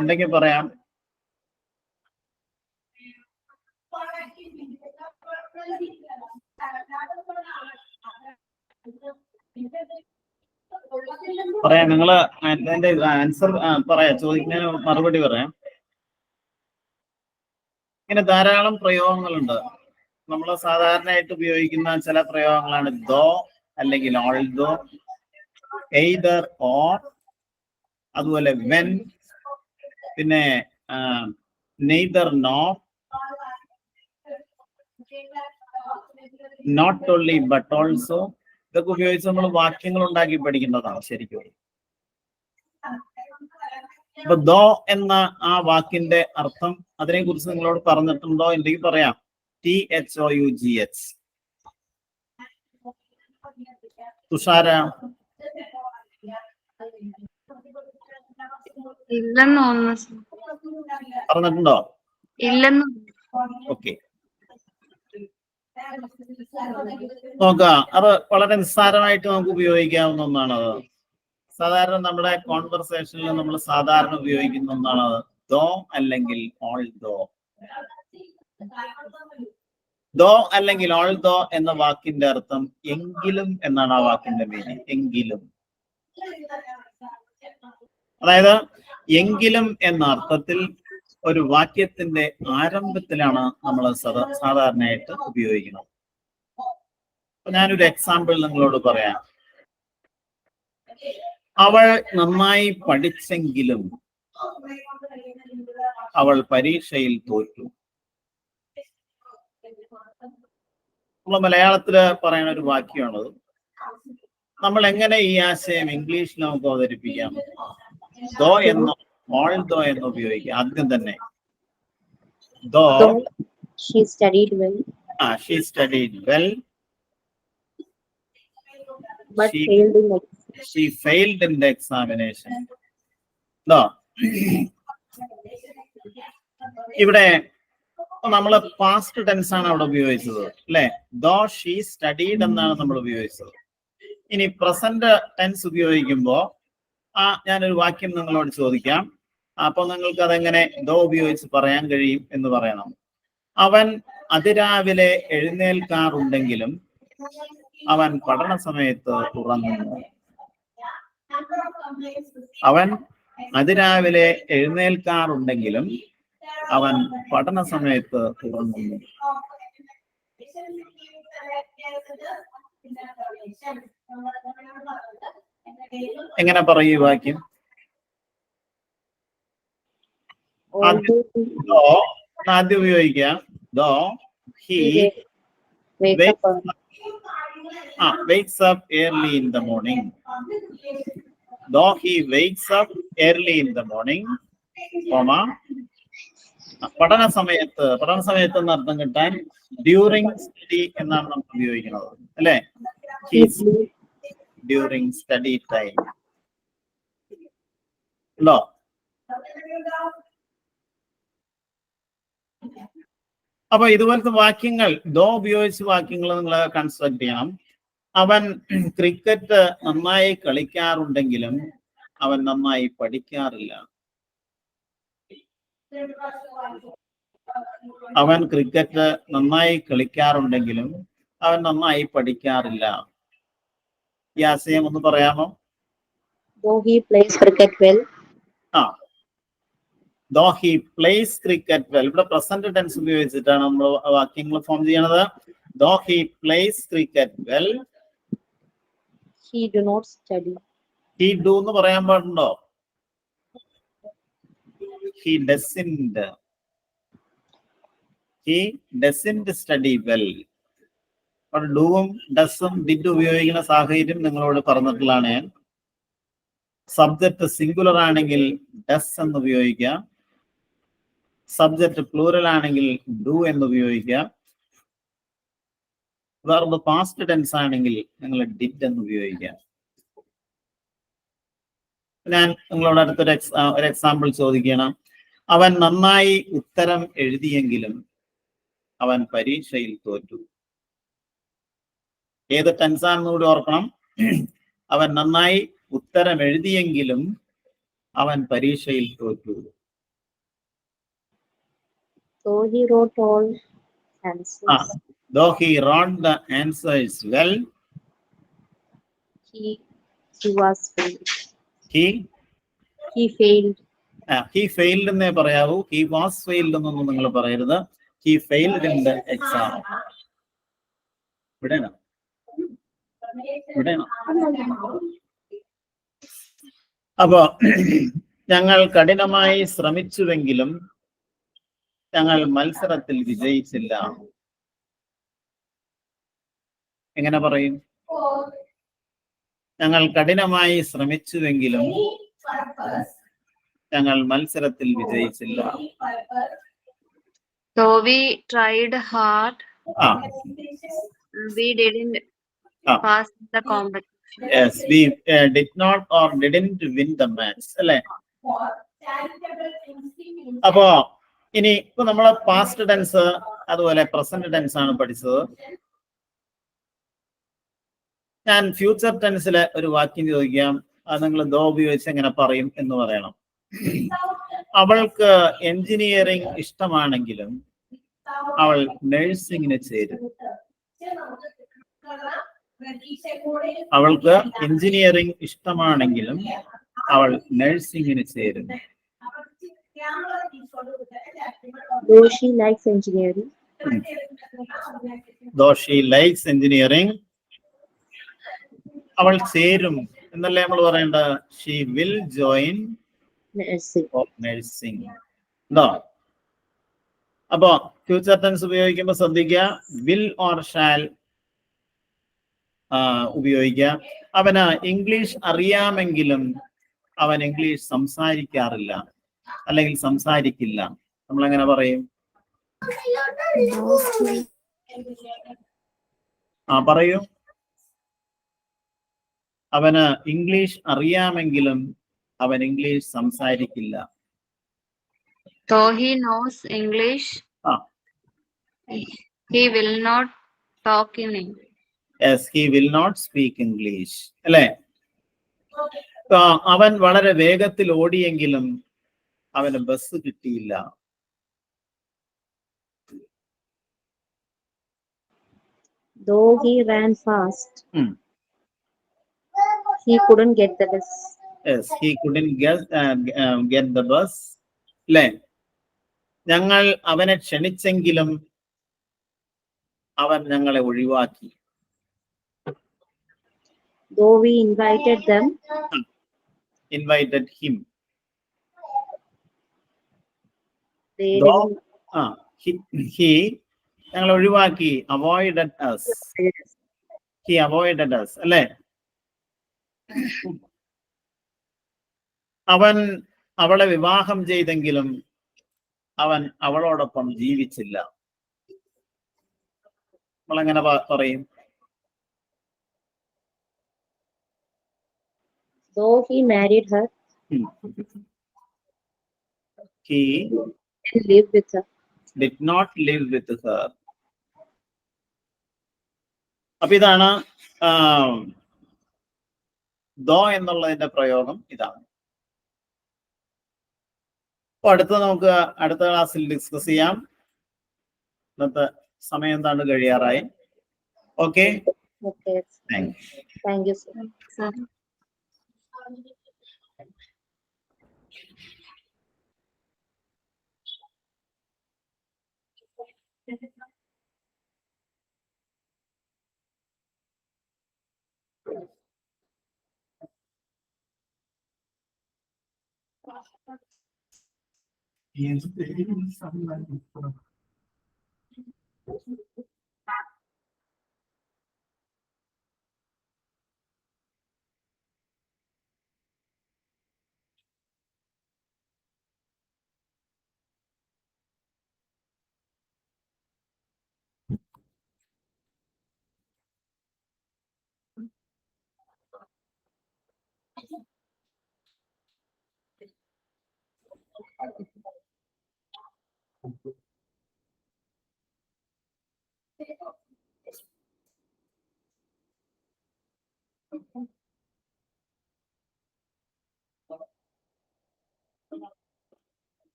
S1: ഉണ്ടെങ്കിൽ പറയാം. പറയാം, നിങ്ങള് അതിന്റെ ആൻസർ പറയാം, ചോദിക്കുന്നതിന് മറുപടി പറയാം. ഇങ്ങനെ ധാരാളം പ്രയോഗങ്ങളുണ്ട്. നമ്മൾ സാധാരണയായിട്ട് ഉപയോഗിക്കുന്ന ചില പ്രയോഗങ്ങളാണ് ദോ അല്ലെങ്കിൽ ഓൾദോ, എയ്തർ ഓർ, അതുപോലെ വെൻ, പിന്നെ neither nor, not only but also. ഇതൊക്കെ ഉപയോഗിച്ച് നമ്മൾ വാക്യങ്ങൾ ഉണ്ടാക്കി പഠിക്കേണ്ടതാണ് ശരിക്കും. അപ്പൊ ദോ എന്ന ആ വാക്കിന്റെ അർത്ഥം, അതിനെ കുറിച്ച് നിങ്ങളോട് പറഞ്ഞിട്ടുണ്ടോ എന്നെങ്കിൽ പറയാം. THOUGH. തുഷാര പറഞ്ഞിട്ടുണ്ടോ?
S2: ഇല്ലെന്ന്.
S1: ഓക്കെ, നോക്കാം. അത് വളരെ നിസ്സാരമായിട്ട് നമുക്ക് ഉപയോഗിക്കാവുന്ന ഒന്നാണ്. അത് സാധാരണ നമ്മുടെ കോൺവെർസേഷനിൽ നമ്മൾ സാധാരണ ഉപയോഗിക്കുന്ന ഒന്നാണ് ദോ അല്ലെങ്കിൽ ഓൾ ദോ. ദോ അല്ലെങ്കിൽ ഓൾ ദോ എന്ന വാക്കിന്റെ അർത്ഥം എങ്കിലും എന്നാണ്. ആ വാക്കിന്റെ മീനിങ് എങ്കിലും. അതായത് എങ്കിലും എന്ന അർത്ഥത്തിൽ ഒരു വാക്യത്തിന്റെ ആരംഭത്തിലാണ് നമ്മൾ സാധാരണയായിട്ട് ഉപയോഗിക്കുന്നത്. ഞാനൊരു എക്സാമ്പിൾ നിങ്ങളോട് പറയാം. അവൾ നന്നായി പഠിച്ചെങ്കിലും അവൾ പരീക്ഷയിൽ തോറ്റു. നമ്മൾ മലയാളത്തില് പറയുന്ന ഒരു വാക്യമാണത്. നമ്മൾ എങ്ങനെ ഈ ആശയം ഇംഗ്ലീഷിൽ നമുക്ക് അവതരിപ്പിക്കാം? ദോ എന്നോ ഓൾ ദോ എന്ന് ഉപയോഗിക്കാം. ആദ്യം തന്നെ ദോ
S2: She studied well.
S1: She studied well.
S2: But failed in it.
S1: She failed in the examination. No. ഇവിടെ നമ്മൾ പാസ്റ്റ് ടെൻസ് ആണ് അവിടെ ഉപയോഗിച്ചത് അല്ലെ? ദോ ഷീ സ്റ്റഡീഡ് എന്നാണ് നമ്മൾ ഉപയോഗിച്ചത്. ഇനി പ്രസന്റ് ടെൻസ് ഉപയോഗിക്കുമ്പോ ഞാനൊരു വാക്യം നിങ്ങളോട് ചോദിക്കാം. അപ്പൊ നിങ്ങൾക്ക് അതെങ്ങനെ ദോ ഉപയോഗിച്ച് പറയാൻ കഴിയും എന്ന് പറയണം. അവൻ അതിരാവിലെ എഴുന്നേൽക്കാറുണ്ടെങ്കിലും അവൻ പഠന സമയത്ത് ഉറങ്ങുന്നു. അവൻ അതിരാവിലെ എഴുന്നേൽക്കാറുണ്ടെങ്കിലും അവൻ പഠന സമയത്ത് ഉറങ്ങുന്നു. എങ്ങനെ പറയൂ ഈ വാക്യം? ദോ ആദ്യം ഉപയോഗിക്കാം. Though he
S2: wake up early.
S1: wakes up early in the morning. Though he wakes up early in the morning, പഠന സമയത്ത് എന്ന് അർത്ഥം കിട്ടാൻ ഡ്യൂറിങ് സ്റ്റഡി എന്നാണ് നമ്മൾ ഉപയോഗിക്കുന്നത്, അല്ലെ? ഡ്യൂറിങ് സ്റ്റഡി ടൈം ഉണ്ടോ? അപ്പൊ ഇതുപോലത്തെ വാക്യങ്ങൾ ദോ ഉപയോഗിച്ച് വാക്യങ്ങൾ നിങ്ങൾ കൺസ്ട്രക്ട് ചെയ്യണം. അവൻ ക്രിക്കറ്റ് നന്നായി കളിക്കാറുണ്ടെങ്കിലും അവൻ നന്നായി പഠിക്കാറില്ല. അവൻ ക്രിക്കറ്റ് നന്നായി കളിക്കാറുണ്ടെങ്കിലും അവൻ നന്നായി പഠിക്കാറില്ല. ഈ ആശയം ഒന്ന് പറയാമോ?
S2: Though he plays cricket well.
S1: Though he plays cricket well. ഇവിടെ പ്രസന്റ് ടെൻസ് ഉപയോഗിച്ചിട്ടാണ് നമ്മൾ വാക്യങ്ങൾ ഫോം ചെയ്യണത്. Though he plays cricket well.
S2: He do not study.
S1: He do എന്ന് പറയാൻ പാടുണ്ടോ? He doesn't. He doesn't study well. അപ്പോൾ ഡൂവും ഡസും ഡിഡ് ഉപയോഗിക്കുന്ന സാഹചര്യം നിങ്ങളോട് പറഞ്ഞിട്ടുള്ളതാണ്. സബ്ജക്ട് സിംഗുലർ ആണെങ്കിൽ ഡസ് എന്ന് ഉപയോഗിക്കാം. സബ്ജക്ട് പ്ലൂറൽ ആണെങ്കിൽ ഡു എന്ന് ഉപയോഗിക്കാം. വെർബ് പാസ്റ്റ് ടെൻസ് ആണെങ്കിൽ നിങ്ങൾ ഡിഡ് എന്ന് ഉപയോഗിക്കാം. ഞാൻ നിങ്ങളോട് അടുത്തൊരു എക്സാമ്പിൾ ചോദിക്കണം. അവൻ നന്നായി ഉത്തരം എഴുതിയെങ്കിലും അവൻ പരീക്ഷയിൽ തോറ്റു. ഏത് ടെൻസാണെന്ന് കൂടി ഓർക്കണം. അവൻ നന്നായി ഉത്തരം എഴുതിയെങ്കിലും അവൻ പരീക്ഷയിൽ തോറ്റു.
S2: Though he wrote all answers.
S1: Though he wrote the answers well.
S2: He was failed.
S1: He
S2: failed.
S1: He failed എന്നേ പറയാവൂ. He was failed എന്നൊന്നും നിങ്ങൾ പറയരുത്. He failed in the exam. വിടേണോ? അപ്പോ ഞങ്ങൾ കഠിനമായി ശ്രമിച്ചുവെങ്കിലും ഞങ്ങൾ മത്സരത്തിൽ വിജയിച്ചില്ല. എങ്ങനെ പറയും? ഞങ്ങൾ കഠിനമായി ശ്രമിച്ചുവെങ്കിലും ഞങ്ങൾ മത്സരത്തിൽ വിജയിച്ചില്ല.
S2: So we tried hard. We didn't pass the competition.
S1: Yes, we did not or didn't win the match. അല്ലേ? അപ്പോ ഇനി ഇപ്പൊ നമ്മള് പാസ്റ്റ് ടെൻസ് അതുപോലെ പ്രസന്റ് ടെൻസ് ആണ് പഠിച്ചത്. ഞാൻ ഫ്യൂച്ചർ ടെൻസിലെ ഒരു വാക്യം ചോദിക്കാം. അത് നിങ്ങൾ ദോ ഉപയോഗിച്ച് എങ്ങനെ പറയും എന്ന് പറയണം. അവൾക്ക് എഞ്ചിനീയറിംഗ് ഇഷ്ടമാണെങ്കിലും അവൾ നഴ്സിംഗിന് ചേരും. അവൾക്ക് എഞ്ചിനീയറിംഗ് ഇഷ്ടമാണെങ്കിലും അവൾ നഴ്സിംഗിന് ചേരും.
S2: Though she likes engineering.
S1: Though she likes engineering. അവൾ ചേരും എന്നല്ലേ നമ്മൾ പറയേണ്ടത്. She will join nursing. ഉണ്ടോ? അപ്പോ ഫ്യൂച്ചർ ടെൻസ് ഉപയോഗിക്കുമ്പോൾ ശ്രദ്ധിക്കുക. വിൽ ഓർ ഷാൽ ഉപയോഗിക്കുക. അവന് ഇംഗ്ലീഷ് അറിയാമെങ്കിലും അവൻ ഇംഗ്ലീഷ് സംസാരിക്കാറില്ല അല്ലെങ്കിൽ സംസാരിക്കില്ല. നമ്മൾ എങ്ങനെ പറയും? പറയൂ. അവന് ഇംഗ്ലീഷ് അറിയാമെങ്കിലും അവൻ ഇംഗ്ലീഷ് സംസാരിക്കില്ല.
S2: Though he knows English, he will not talk in English.
S1: Yes, he will not speak English. അല്ലേ? അവൻ വളരെ വേഗത്തിൽ ഓടിയെങ്കിലും അവന് ബസ് കിട്ടിയില്ല.
S2: Though he ran fast,
S1: ഉം.
S2: he couldn't get the bus.
S1: Yes, he couldn't get the bus. അല്ലേ? ഞങ്ങൾ അവനെ ക്ഷണിച്ചെങ്കിലും അവൻ ഞങ്ങളെ ഒഴിവാക്കി.
S2: Though we invited them,
S1: Invited him.
S2: they
S1: Though,
S2: didn't.
S1: he ഞങ്ങളെ ഒഴിവാക്കി. Avoided us. He avoided us. അല്ലേ? അവൻ അവളെ വിവാഹം ചെയ്തെങ്കിലും അവൻ അവളോടൊപ്പം ജീവിച്ചില്ല. നമ്മളെങ്ങനെ പറയും?
S2: Though he married her,
S1: He
S2: and lived with her.
S1: did not live with her. അപ്പൊ ഇതാണ് ദോ എന്നുള്ളതിന്റെ പ്രയോഗം ഇതാണ്. അപ്പൊ നമുക്ക് അടുത്ത ക്ലാസ്സിൽ ഡിസ്കസ് ചെയ്യാം. ഇന്നത്തെ സമയം എന്താണ് കഴിയാറായി. Okay,
S2: Okay.
S1: Thank you.
S2: Thank you, sir.